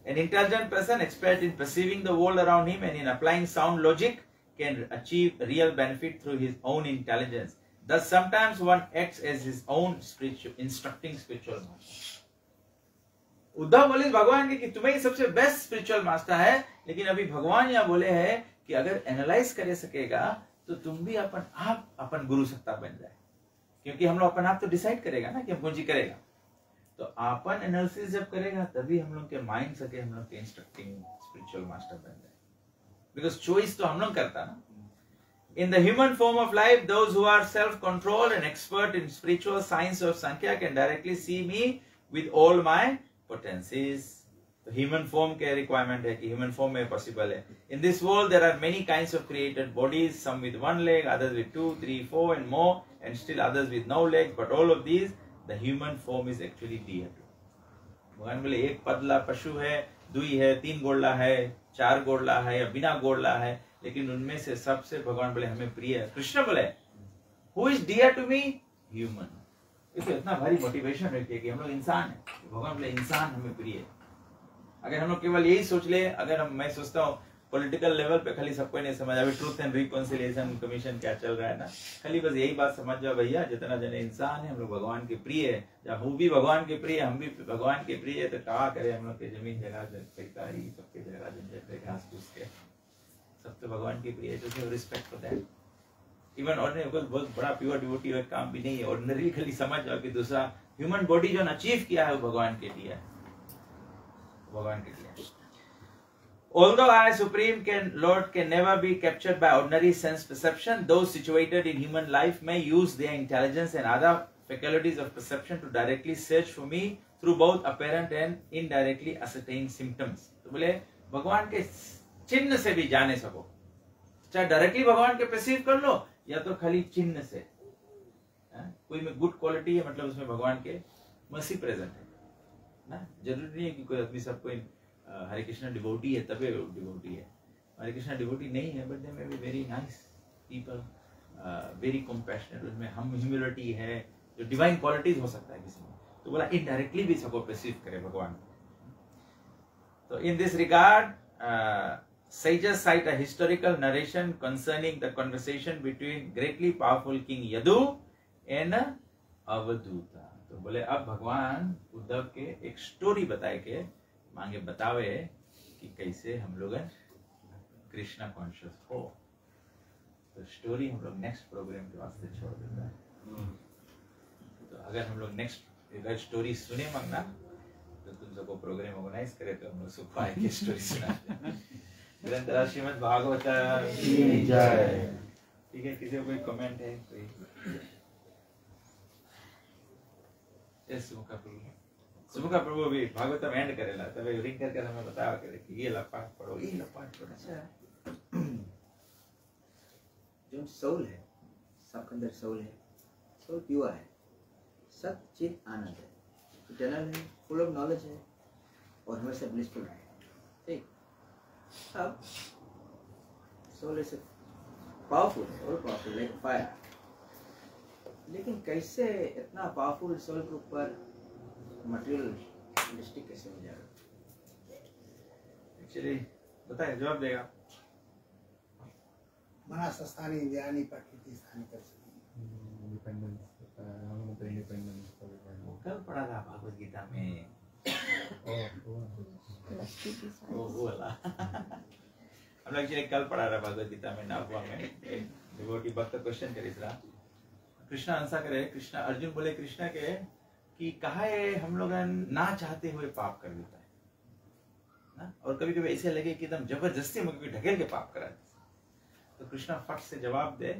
an intelligent person expert in perceiving the world around him and in applying sound logic can achieve real benefit through his own intelligence. Thus sometimes one acts as his own instructing spiritual master. Uddhav बोले भगवान की कि तुम्हें ही सबसे best spiritual master है, लेकिन अभी भगवान यहाँ बोले हैं कि अगर एनालाइज करे सकेगा तो तुम भी अपन गुरु सत्ता बन जाए, क्योंकि हम लोग अपन आप तो डिसाइड करेगा ना कि हम कौन सी करेगा। तो अपन एनालिसिस जब करेगा तभी हम लोग के माइंड सके हम लोग के इंस्ट्रक्टिंग स्पिरिचुअल मास्टर बन जाए, बिकॉज चॉइस तो हम लोग करता ना। In the human form of life, those who are self-controlled and expert in spiritual science of Sankhya can directly see me with all my potencies. तो human form के requirement है कि human form में possible है। In this world there are many kinds of created bodies, some with one leg, others with 2, 3, 4 and more, and still others with no legs. But all of these, the human form is actually dear to. भगवान बोले एक पतला पशु है, दुई है, 3 गोड़ला है, 4 गोड़ला है या बिना गोड़ला है, लेकिन उनमें से सबसे भगवान बोले हमें प्रिय है। कृष्ण बोले who is dear to me? Human. इसको इतना भारी मोटिवेशन रहती है कि हम लोग इंसान है, भगवान बोले इंसान हमें प्रिय है। अगर हम लोग केवल यही सोच ले, अगर मैं सोचता हूँ पॉलिटिकल लेवल पे खाली सबको नहीं समझ, अभी ट्रूथ एंड रिकॉन्सिलिएशन कमीशन क्या चल रहा है ना, खाली बस यही बात समझ जाओ भैया, जितना जने इंसान है हम लोग भगवान के प्रिय है, जब वो भी भगवान के प्रिय, हम भी भगवान के प्रिय है, तो क्या करे हम लोग के जमीन जगह पैतारी सबके जगह जंजट घास फूस के सब तो भगवान के प्रिय है, तो respect for that. Even ordinary बहुत बड़ा प्योर डिवोटी का काम भी नहीं है, ऑर्डिनरी खाली समझ जाओ कि दूसरा ह्यूमन बॉडी जो अचीव किया है वो भगवान के लिए है, भगवान के लिए। Although I Supreme Lord can never be captured by ordinary sense perception, those situated in human life may use their intelligence and other faculties of perception to directly search for me through both apparent and indirectly ascertained symptoms. तो बोले भगवान के चिन्ह से भी जाने सको, चाहे डायरेक्टली भगवान के परसीव कर लो या तो खाली चिन्ह से। कोई में गुड क्वालिटी है मतलब उसमें भगवान के मर्सी प्रेजेंट है ना। जरूरी नहीं है कि कोई आदमी सबको हरे कृष्णा डिवोटी है तभी डिवोटी है, हरे कृष्णा डिवोटी नहीं है but they may be very nice people, very compassionate, उसमें हम ह्यूमिलिटी है, जो डिवाइन क्वालिटीज हो सकता है किसी में। तो बोला इनडायरेक्टली भी सबको परसीव करे भगवान। तो in this regard sages cite a historical narration concerning the conversation between greatly powerful king Yadu and Avaduta. तो बोले अब भगवान उद्धव के एक स्टोरी बताए के मांगे बतावे कि कैसे हम लोग कृष्णा कॉन्शियस हो। तो स्टोरी हम लोग नेक्स्ट प्रोग्राम के वास्ते छोड़ देता है। तो अगर हम लोग नेक्स्ट अगर स्टोरी सुने मांगना तो तुम सबको प्रोग्राम ऑर्गेनाइज करे तो हम लोग सुख पाए की स्टोरी सुनाते हैं। निरंतर श्रीमद् भागवत की जय। ठीक है, किसी को कोई कमेंट है? कोई सुमुखा प्रभु भी भागवतम एंड करेला तब रिंग करके हमें बताया करे कि ये पाठ पढ़ो, ये पाठ पढ़ो। अच्छा, जो सोल है, सबके अंदर सोल है, सोल प्योर है, सत चित आनंद है, इटर्नल है, फुल ऑफ नॉलेज है और हमेशा ब्लिसफुल है। ठीक, अब सोल इज पावरफुल है और पावरफुल लाइक फायर, लेकिन कैसे इतना पावरफुल सोल के ऊपर मटेरियल डिस्ट्रिक्ट कैसे हो जाएगा? एक्चुअली बताए, जवाब देगा। मनस स्थानीय ज्ञानी प्रकृति स्थानीय कर कल पढ़ा था भागवत गीता में। वो वाला हम लोग एक्चुअली कल पढ़ा रहा भगवत गीता में नागवा में। डिवोटी भक्त क्वेश्चन करे इसरा कृष्णा आंसर करे। कृष्णा अर्जुन बोले कृष्णा के कि कहा है हम लोग ना चाहते हुए पाप कर देता है ना, और कभी कभी ऐसे लगे कि एकदम जबरदस्ती मुझे ढकेल के पाप करा। तो कृष्णा फट से जवाब दे।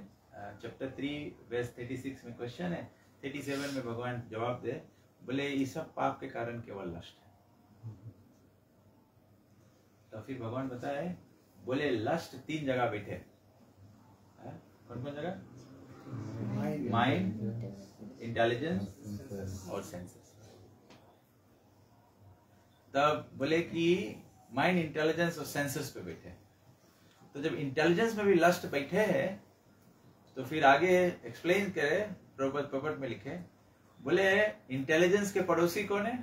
चैप्टर 3 वर्स 36 में क्वेश्चन है, 37 में भगवान जवाब दे, बोले ये सब पाप के कारण केवल लस्ट है। तो फिर भगवान बताए, बोले लस्ट 3 जगह बैठे। कौन कौन जगह? माइंड, इंटेलिजेंस और सेंसेस। तब बोले कि माइंड, इंटेलिजेंस और सेंसेस पे बैठे। तो जब इंटेलिजेंस में भी लस्ट बैठे हैं तो फिर आगे एक्सप्लेन करे, प्रॉपर्ट में लिखे, बोले इंटेलिजेंस के पड़ोसी कौन है?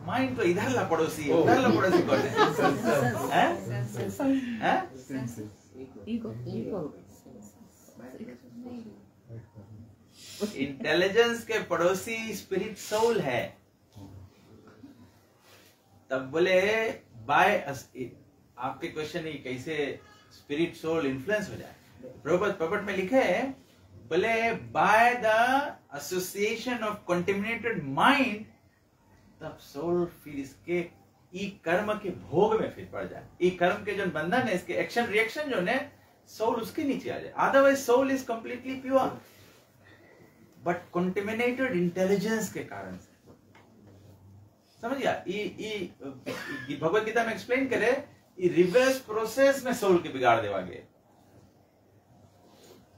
माइंड तो इधर ला पड़ोसी है, उधर ला पड़ोसी कौन है? इंटेलिजेंस के पड़ोसी स्पिरिट सोल है। तब बोले बाय आपके क्वेश्चन है कैसे स्पिरिट सोल इन्फ्लुएंस हो जाए। प्रॉपर्ट में लिखे है, बोले by the association of contaminated mind, तब सोल फिर इसके ई कर्म के भोग में फिर पड़ जाए। ई कर्म के जो बंधन है, इसके एक्शन रिएक्शन जो है, सोल उसके नीचे आ जाए। Otherwise soul is completely pure, but contaminated intelligence के कारण से। समझ गया? भगवत गीता में एक्सप्लेन करे, रिवर्स प्रोसेस में सोल के बिगाड़ देवागे।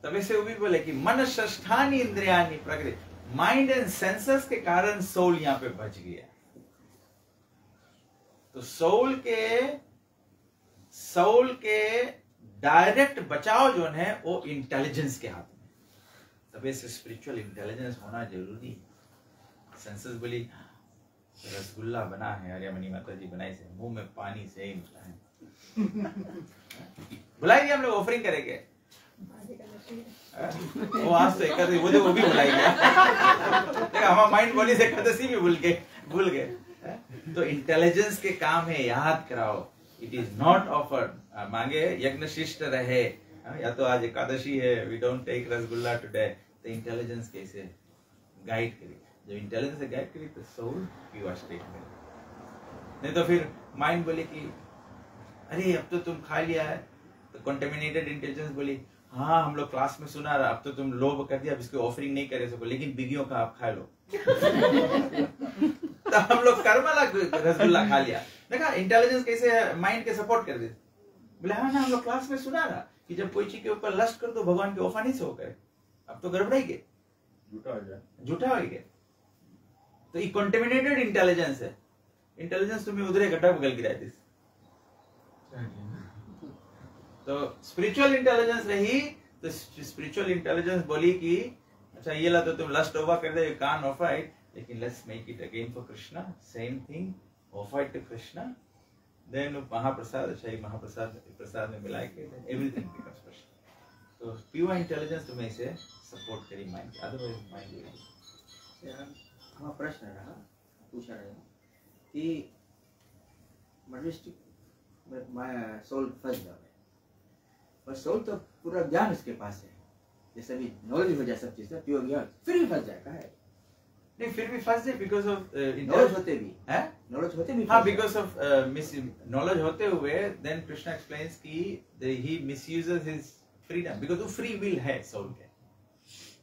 तब से वो भी बोले कि मन षष्ठानि इंद्रियानि प्रकृति, माइंड एंड सेंसेस के कारण सोल यहां पे बच गया। तो सोल के डायरेक्ट बचाव जो है वो इंटेलिजेंस के हाथ में। तब से स्पिरिचुअल इंटेलिजेंस होना जरूरी है। सेंसेस बोली रसगुल्ला बना है, आर्यमणि माता जी बनाई से, मुंह में पानी से ही मिला है। बुलाएंगे हम लोग, ऑफरिंग करेंगे। वो आज तो एकादशी वो भी बुलाएंगे। हमारा माइंड बोली से एकादशी भी भूल गए। तो इंटेलिजेंस के काम है, याद कराओ। It is not offered. मांगे यज्ञ शिष्ट रहे, या तो आज एकादशी है, we don't take rasgulla today. तो इंटेलिजेंस कैसे गाइड करी? जब इंटेलिजेंस से गाइड करी तो सोल प्योर स्टेट में। नहीं तो फिर माइंड बोले कि अरे अब तो तुम खा लिया है। तो कंटेमिनेटेड इंटेलिजेंस बोली हाँ हम लोग क्लास में सुना रहा, अब तो तुम लोभ कर दिया, अब इसकी ऑफरिंग नहीं करे सको, लेकिन बिगियों का आप खा लो। तो हम लोग कर्म रसगुल्ला खा लिया। देखा इंटेलिजेंस कैसे माइंड के सपोर्ट कर देते। बोले हाँ ना हम लोग क्लास में सुना रहा कि जब कोई चीज के ऊपर लस्ट कर दो भगवान के ऑफर नहीं से होकर, अब तो गड़बड़ाई गए, झूठा हो गया। तो ये कंटेमिनेटेड इंटेलिजेंस है। इंटेलिजेंस तुम्हें उधर गड्ढा बगल गिरा दी। तो स्पिरिचुअल इंटेलिजेंस रही तो स्पिरिचुअल इंटेलिजेंस बोली कि अच्छा ये ला तो तुम लस्ट ओवर कर दे, यू कांट ऑफर इट, लेकिन let's make it again for Krishna, same thing, offer it to Krishna, then mahaprasad, अच्छा ये महाप्रसाद प्रसाद में मिला के एवरीथिंग बिकम्स कृष्णा। तो प्योर इंटेलिजेंस तुम्हें इसे सपोर्ट करी माइंड, अदरवाइज माइंड। हमारा प्रश्न रहा, पूछा रहे कि मनुष्य में सोल फंस जाए, और सोल तो पूरा ज्ञान उसके पास है, जैसे भी नॉलेज हो जाए सब चीज का प्योर ज्ञान, फिर भी फंस जाएगा है। नहीं फिर भी फंस जाए बिकॉज ऑफ नॉलेज होते भी है, नॉलेज होते भी हाँ, बिकॉज ऑफ नॉलेज होते हुए देन कृष्णा एक्सप्लेन्स कि ही मिसयूजेस हिज फ्रीडम, बिकॉज वो फ्री विल है सोल के।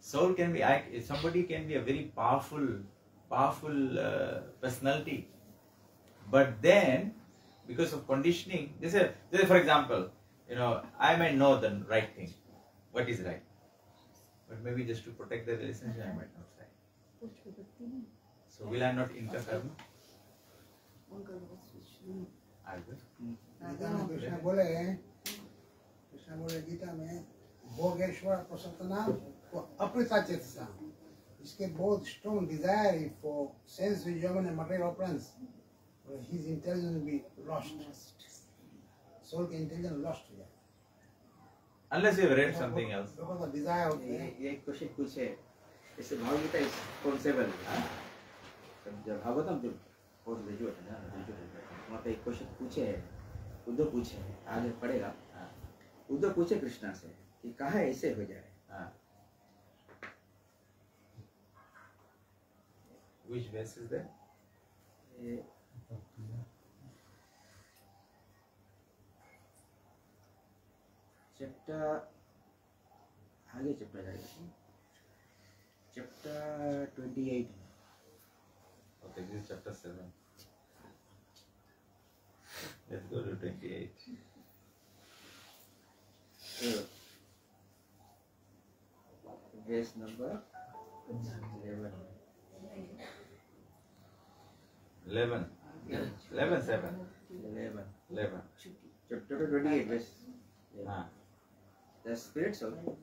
Soul can be, somebody can be a very powerful personality, but then because of conditioning, this for example, you know, I may know the right thing, what is right, but maybe just to protect the relationship I might not say. So will I not incur karma? I will. Krishna बोले कृष्ण बोले गीता में भोगेश्वर प्रसन्ना वो अप्रिता चेतसा, इसके बहुत strong desire for sense enjoyment and material opulence, his intelligence will be lost, soul की intelligence lost हो जाए unless you have read something else. because the desire of ये एक क्वेश्चन पूछे, इससे भागवत इज कॉन्सेबल, जब भागवतम जो और ग्रेजुएट है ना, वहाँ पे एक क्वेश्चन पूछे है, उद्धव पूछे है, आगे पढ़ेगा। उद्धव पूछे कृष्णा से कि कहाँ ऐसे हो जाए। Which verse is there? Chapter आगे चैप्टर जाएगा, chapter 28। Okay, this is chapter 7. Let's go to 28. Verse number 11. 11. 11, 7. 11. Chapter 28, verse. Ah. The spirit soul.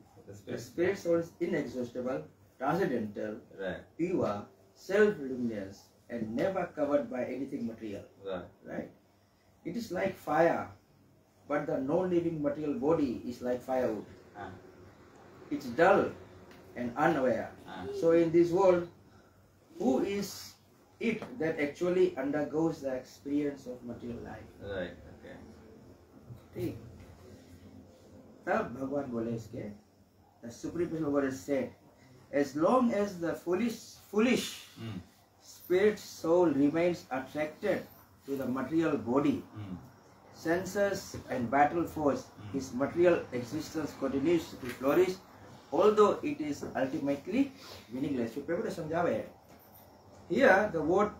The spirit soul is inexhaustible, transcendental, Right. pure, self-luminous, and never covered by anything material. Right? It is like fire, but the non-living material body is like firewood. Ah. It's dull and unaware. So in this world, who is it that actually undergoes the experience of material life? Right. Okay. ठीक। तब भगवान बोले इसके, the supreme personal God has said, as long as the foolish spirit soul remains attracted to the material body, senses and battle force, his material existence continues to flourish, although it is ultimately meaningless. So, paper समझावे है। Here, the word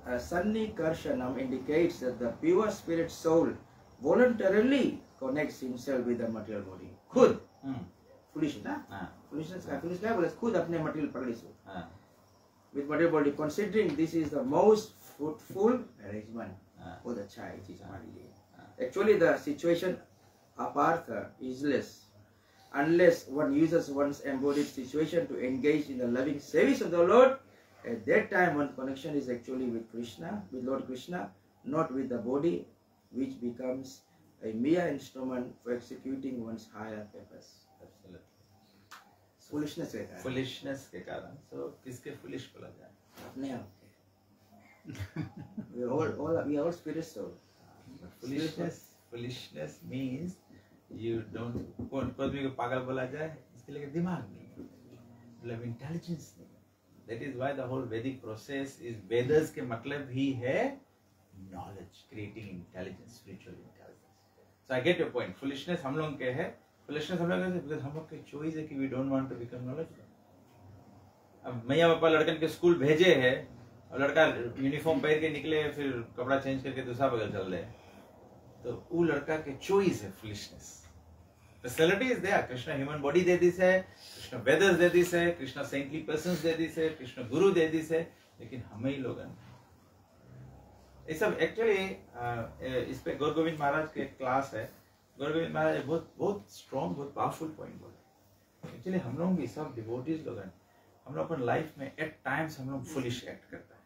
Sannikarshanam indicates that the pure spirit soul voluntarily connects himself with the material body. खुद foolish ना? Foolishness क्या बोले? खुद अपने material पकड़ी से with material body, considering this is the most fruitful arrangement. बहुत अच्छा है चीज हमारे लिए। Actually, the situation apartha is less unless one uses one's embodied situation to engage in the loving service of the Lord. At that time, one connection is actually with Krishna, with Lord Krishna, not with the body, which becomes a mere instrument for executing one's higher purpose. Absolutely. Foolishness है क्या? Foolishness के कारण, so किसके foolish बोला जाए? अपने आप के। We are all spirit soul. Foolishness means you don't, कोई भी को पागल बोला जाए, इसके लिए दिमाग नहीं है, मतलब intelligence नहीं है. That is why the whole Vedic process is, Vedas के मतलब ही है knowledge, creating intelligence, spiritual intelligence. So I get your point. Foolishness हम लोग के है, foolishness हम लोग के, because हम लोग के choice है कि we don't want to become knowledgeable. अब मैया पापा लड़कन के स्कूल भेजे है और लड़का यूनिफॉर्म पहन के निकले, फिर कपड़ा चेंज करके दूसरा बगल चल रहे, तो वो लड़का के चॉइस है foolishness. Facility is there. Krishna human body दे दी है, कृष्णा वेदर्स दे दी है, कृष्णा सेंटली पर्सन्स दे दी है, कृष्णा गुरु दे दी है, लेकिन हमें ही लोगन ये सब एक्चुअली इस पे गौर गोविंद महाराज के क्लास है. गौर गोविंद महाराज बहुत बहुत स्ट्रॉन्ग, बहुत पावरफुल पॉइंट बोले. एक्चुअली हम लोग भी सब डिवोटीज लोगन, हम लोग अपन लाइफ में एट टाइम्स हम लोग फुलिश एक्ट करता है,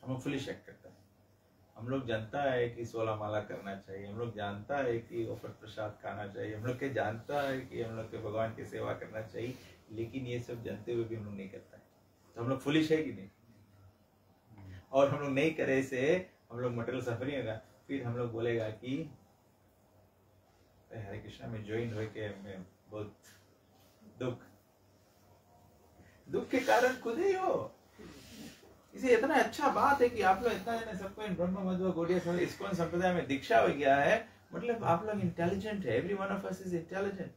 हम लोग फुलिश एक्ट करता है. हम लोग जानता है कि 16 माला करना चाहिए, हम लोग जानता है कि ऑफर प्रसाद खाना चाहिए, हम लोग के जानता है कि हम लोग के भगवान की सेवा करना चाहिए, लेकिन ये सब जानते हुए भी हम लोग नहीं करता है. तो हम लोग फुलिश है कि नहीं? और हम लोग नहीं करे से हम लोग मटेरियल सफरिंग होगा. फिर हम लोग बोलेगा कि हरे कृष्णा में ज्वाइन हो के मैं बहुत दुख के कारण खुद ही हो. इसे इतना अच्छा बात है कि आप लोग इतना जने सबको इन ब्रह्म मध्व गौड़िया सब इस्कॉन संप्रदाय में दीक्षा हो गया है, मतलब आप लोग इंटेलिजेंट है. Every one of us is intelligent,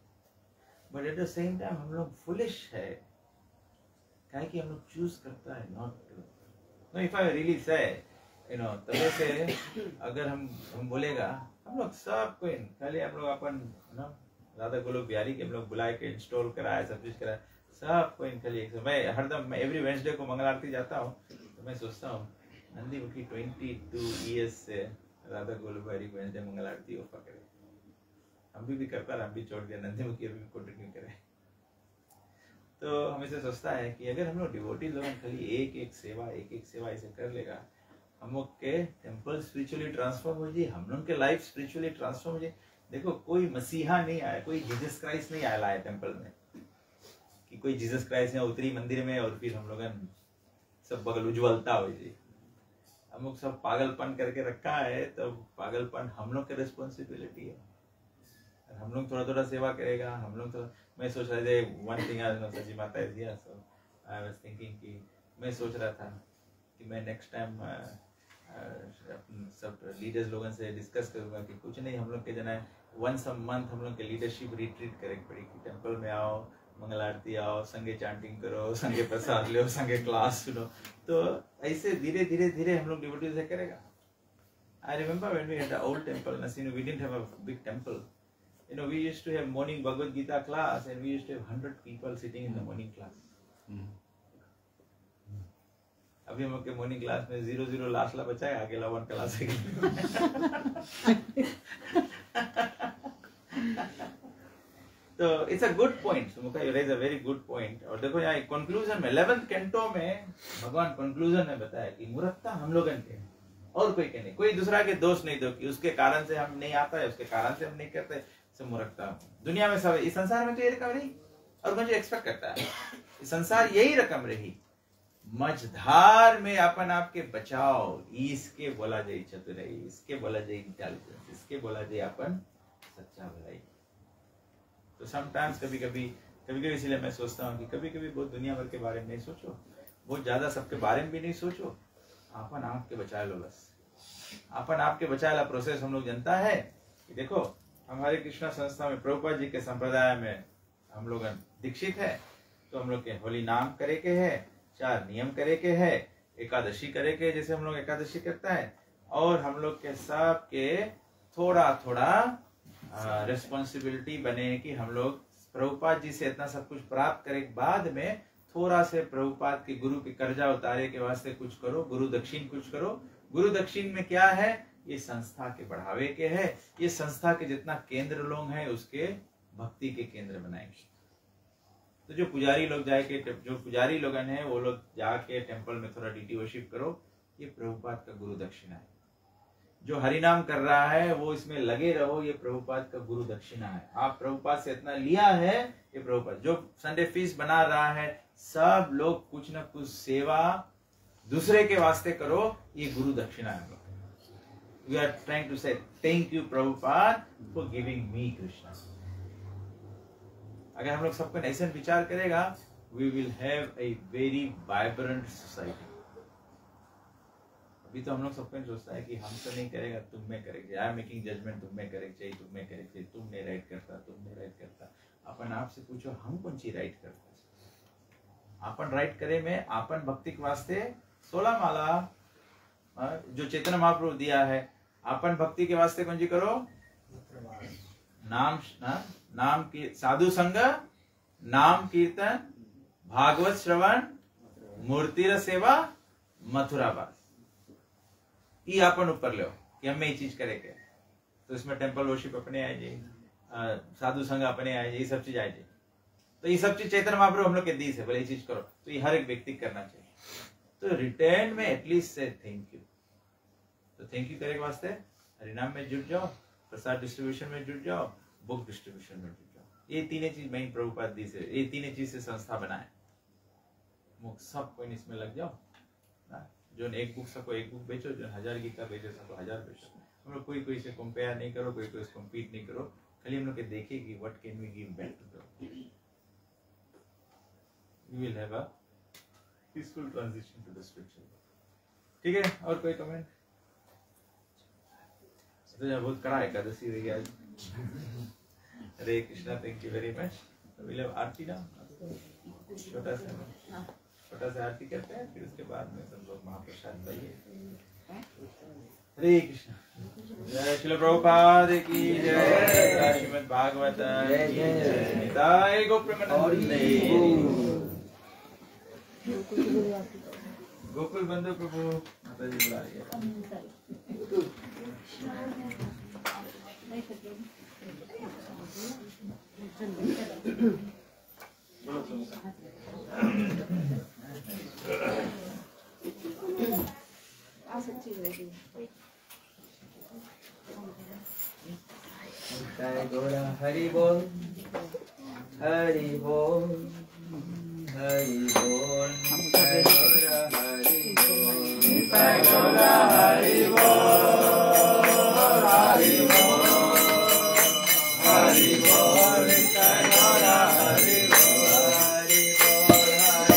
but at the same time हम लोग फुलिश है, क्या कि हम लोग चूज करता है not to. No, if I really say तबे से अगर हम बोलेगा हम लोग सब कोई खाली हम लोग अपन राधा गोलोक बिहारी के हम लोग बुला के इंस्टॉल कराया, सब चीज कराया, सब कोई खाली मैं हरदम मैं एवरी वेडनेसडे को मंगल आरती जाता हूँ, तो मैं सोचता हूँ नंदी मुखी 22 इयर्स से राधा गोलोक बिहारी वेडनेसडे मंगल आरती ऑफर करे. हम भी करता रहा, हम भी छोड़ दिया, नंदी मुखी अभी कंटिन्यू करें। तो हमेशा सोचता है कि अगर हम लोग डिवोटी लोग खाली एक सेवा ऐसे कर लेगा, हम लोग के टेम्पल स्पिरिचुअली ट्रांसफॉर्म हो जाए, हम लोग के लाइफ स्पिरिचुअली ट्रांसफॉर्म हो जाए। देखो कोई मसीहा नहीं आया, कोई जीसस क्राइस्ट नहीं आया टेम्पल में, कि कोई जीसस क्राइस्ट ने उतरी मंदिर में और फिर हम लोग सब बगल उज्ज्वलता हो जाए। हम लोग सब पागलपन करके रखा है, तो पागलपन हम लोग की रिस्पॉन्सिबिलिटी है। हम लोग थोड़ा थोड़ा सेवा करेगा, हम लोग तो मैं सोच रहा था वन थिंग आज सची माता दिया, सो आई वाज थिंकिंग कि मैं सोच रहा था कि मैं नेक्स्ट टाइम सब लीडर्स लोगों से डिस्कस करूंगा कि कुछ नहीं, हम लोग के जना वंस अ मंथ हम लोग के लीडरशिप रिट्रीट करें पड़ेगी। टेम्पल में आओ, मंगल आरती आओ, संगे चैंटिंग करो, संगे प्रसाद लो, संगे क्लास सुनो, तो ऐसे धीरे धीरे धीरे हम लोग डिवोटी से करेगा। I remember when we had the old temple, Nasinu, we didn't have a big temple. You know, we used to have morning Bhagavad Gita class, and we used to have 100 people sitting in the morning class. अभी हम लोग के morning class में 0 last ला बचा है, अकेला 1 class है। तो it's a good point, Sumukha you raise a very good point. और देखो यहाँ कंक्लूजन में 11th कैंटो में भगवान कंक्लूजन में बताया कि मूर्खता हम लोगों के और कोई के नहीं, कोई दूसरा के दोष नहीं दो कि उसके कारण से हम नहीं आता है, उसके कारण से हम नहीं करते, सब मूर्खता। दुनिया में सब, इस संसार में तो ये रकम रही और कौन जो एक्सपेक्ट करता है, इस संसार यही रकम रही। मझधार में अपन आपके बचाओ, इसके बोला जाए चतुराई, इसके बोला जाए इंटेलिजेंस, इसके बोला जाए अपन सच्चा भलाई। तो समटाइम्स कभी कभी इसलिए मैं सोचता हूँ कि कभी कभी बहुत दुनिया भर के बारे में नहीं सोचो, बहुत ज्यादा सबके बारे में भी नहीं सोचो, अपन आपके बचाए लो बस। अपन आपके बचाए ला प्रोसेस हम लोग जनता है कि देखो हमारे कृष्णा संस्था में प्रभुपाद जी के संप्रदाय में हम लोग दीक्षित है, तो हम लोग के होली नाम करे के है, 4 नियम करे के है, एकादशी करे के जैसे हम लोग एकादशी करता है, और हम लोग के सब के थोड़ा थोड़ा रिस्पॉन्सिबिलिटी बने कि हम लोग प्रभुपाद जी से इतना सब कुछ प्राप्त करे, बाद में थोड़ा से प्रभुपाद के गुरु के कर्जा उतारे के वास्ते कुछ करो, गुरु दक्षिण कुछ करो। गुरु दक्षिण में क्या है, ये संस्था के बढ़ावे के है, ये संस्था के जितना केंद्र लोग हैं उसके भक्ति के केंद्र बनाएंगे। तो जो पुजारी लोग हैं वो लोग जाके टेम्पल में थोड़ा डीटी वर्शिप करो, ये प्रभुपाद का गुरु दक्षिणा है। जो हरिनाम कर रहा है वो इसमें लगे रहो, ये प्रभुपाद का गुरु दक्षिणा है। आप प्रभुपाद से इतना लिया है, ये प्रभुपाद। जो संडे फीस बना रहा है, सब लोग कुछ न कुछ सेवा दूसरे के वास्ते करो, ये गुरु दक्षिणा है। We are trying to say thank you Prabhupada for giving me Krishna. अगर हम लोग सबको ऐसे विचार करेगा, we will have a very vibrant society. अभी तो हम लोग सबको सोचता है कि हम तो नहीं करेगा, तुम में करेंगे, आई एम मेकिंग जजमेंट, तुम में करेंगे चाहिए, तुम में करेंगे चाहिए, तुम नहीं राइट करता, तुम नहीं राइट करता। अपन आप से पूछो हम कौन सी राइट करता है? अपन राइट करे में अपन भक्ति के वास्ते 16 माला जो चैतन्य महाप्रभु दिया है, अपन भक्ति के वास्ते कौन जी करो, नाम की साधु संग, नाम कीर्तन, भागवत श्रवण, मूर्ति सेवा, मथुरावास। ये अपन ऊपर लो कि हमें ये चीज करेंगे, तो इसमें टेम्पल वर्शिप अपने आए जी, साधु संघ अपने आए जी, ये सब चीज आए जी। तो ये सब चीज चैतन्य महाप्रभु हम लोग के दी से बोले ये चीज करो, तो ये हर एक व्यक्ति करना चाहिए। तो रिटर्न में एटलीस्ट से थैंक यू। तो थैंक यू करे के वास्ते हरिनाम में जुट जाओ, प्रसाद डिस्ट्रीब्यूशन में जुट जाओ, बुक डिस्ट्रीब्यूशन में जुट जाओ। ये तीनों चीज मेन प्रभुपाद दी से, ये तीनों चीज से संस्था बनाए, सब कोई इसमें लग जाओ ना। जो एक बुक सबको एक बुक बेचो, जो 1000 गीता बेचो सबको 1000 बेचो। हम लोग कोई से कंपेयर नहीं करो, कोई से कम्पीट नहीं करो, खाली हम लोग के देखे कि what can we give back to the, we will have a peaceful transition to the spiritual. ठीक है, और कोई कमेंट? तो बहुत कड़ा एकादशी रही आज। Hare Krishna, thank you very much. Will have aarti ना, छोटा सा आरती करते हैं, फिर उसके बाद में सब लोग महाप्रसाद पाइए। हरे कृष्णा। जय श्रील प्रभुपाद की जय, श्रीमद् भागवत की जय, निताय गौर प्रेमानंद। गोकुल बंधु प्रभु माता जी बुला रही है। गौरा हरि बोल हरि बोल हरि बोल गौरा हरि बोल गौरा हरि बोल हरि बोल हरि बोल गौरा हरि बोल हरि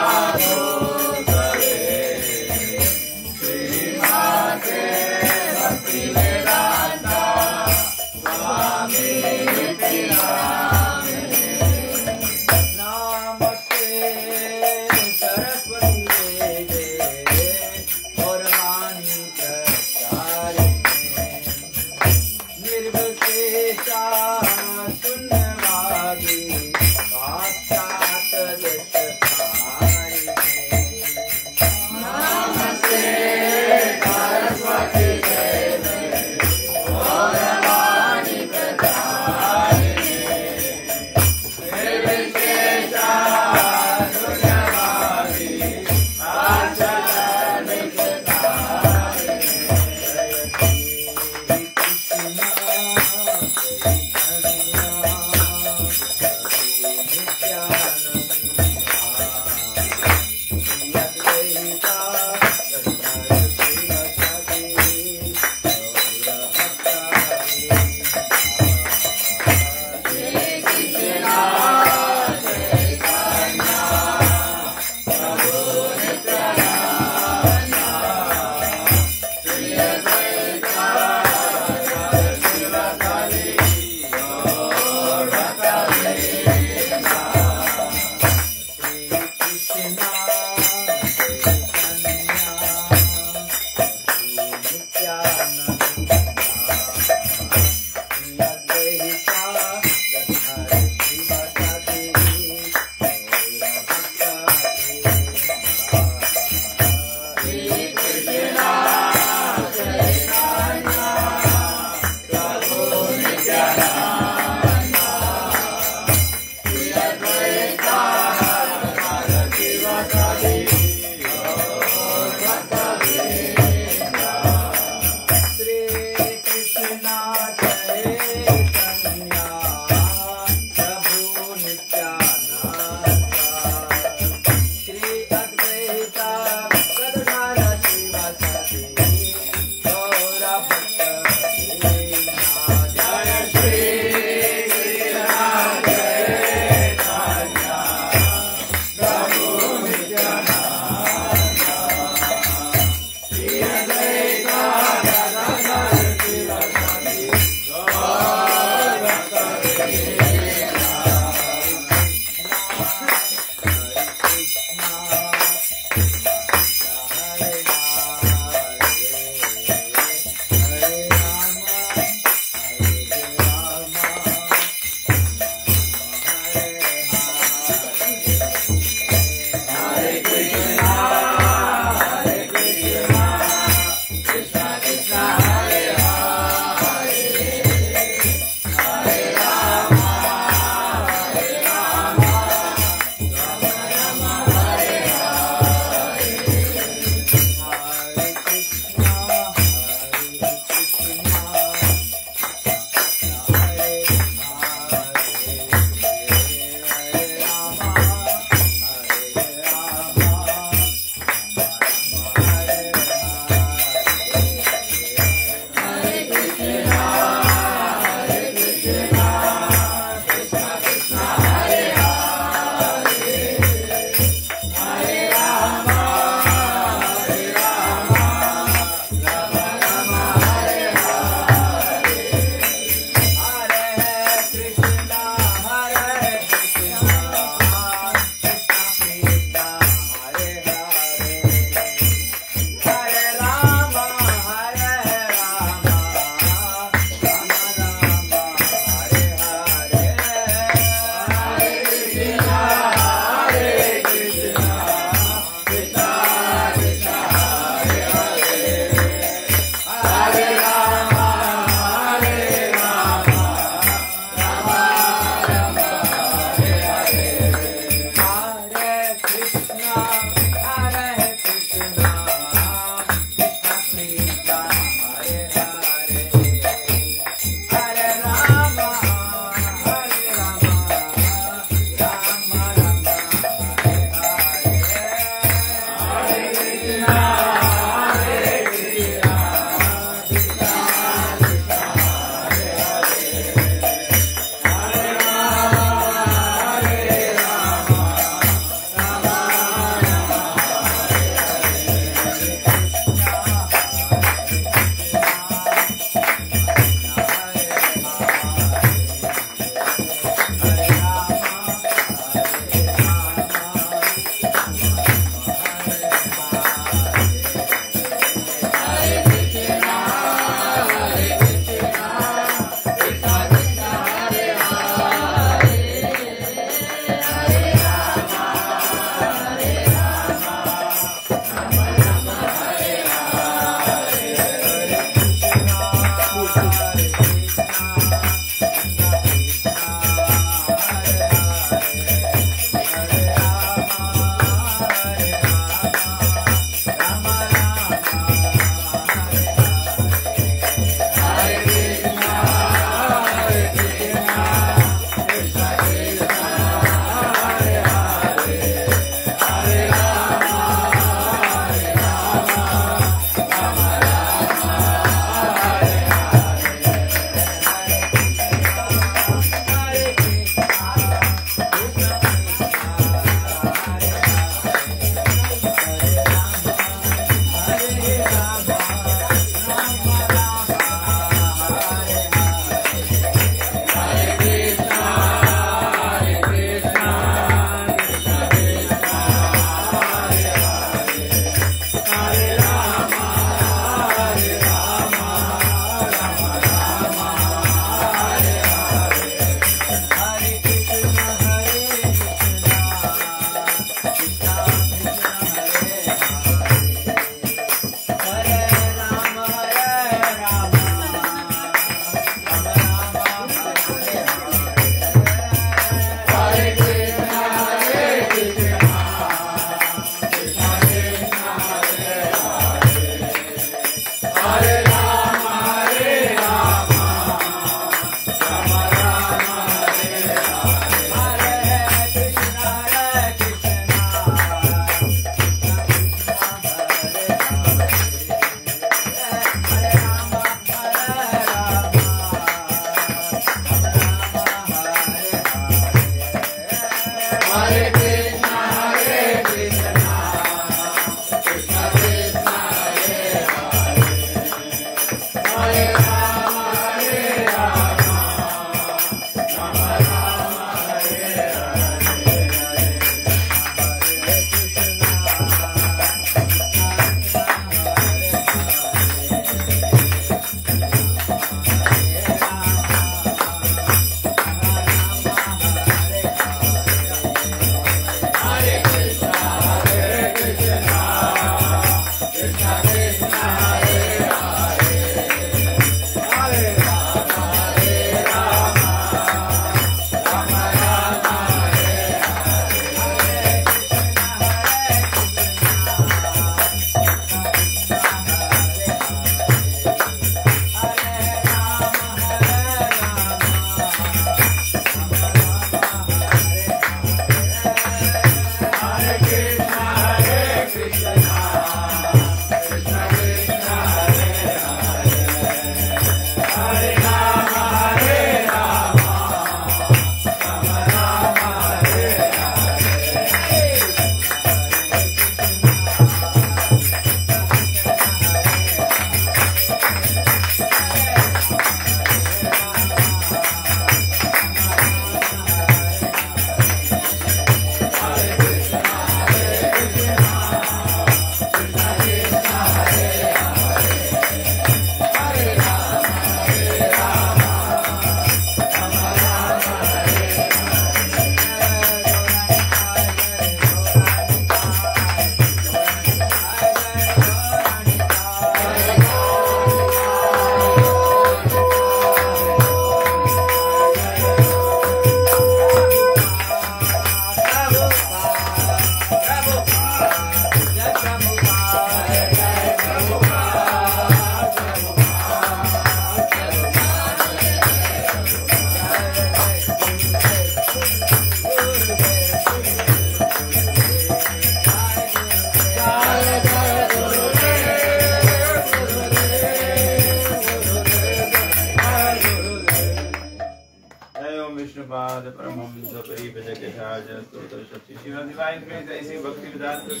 प्रभुपाद परमहंस परिव्राजकाचार्य स्तोत्र सच्चिदानंद ऐसी भक्ति विधान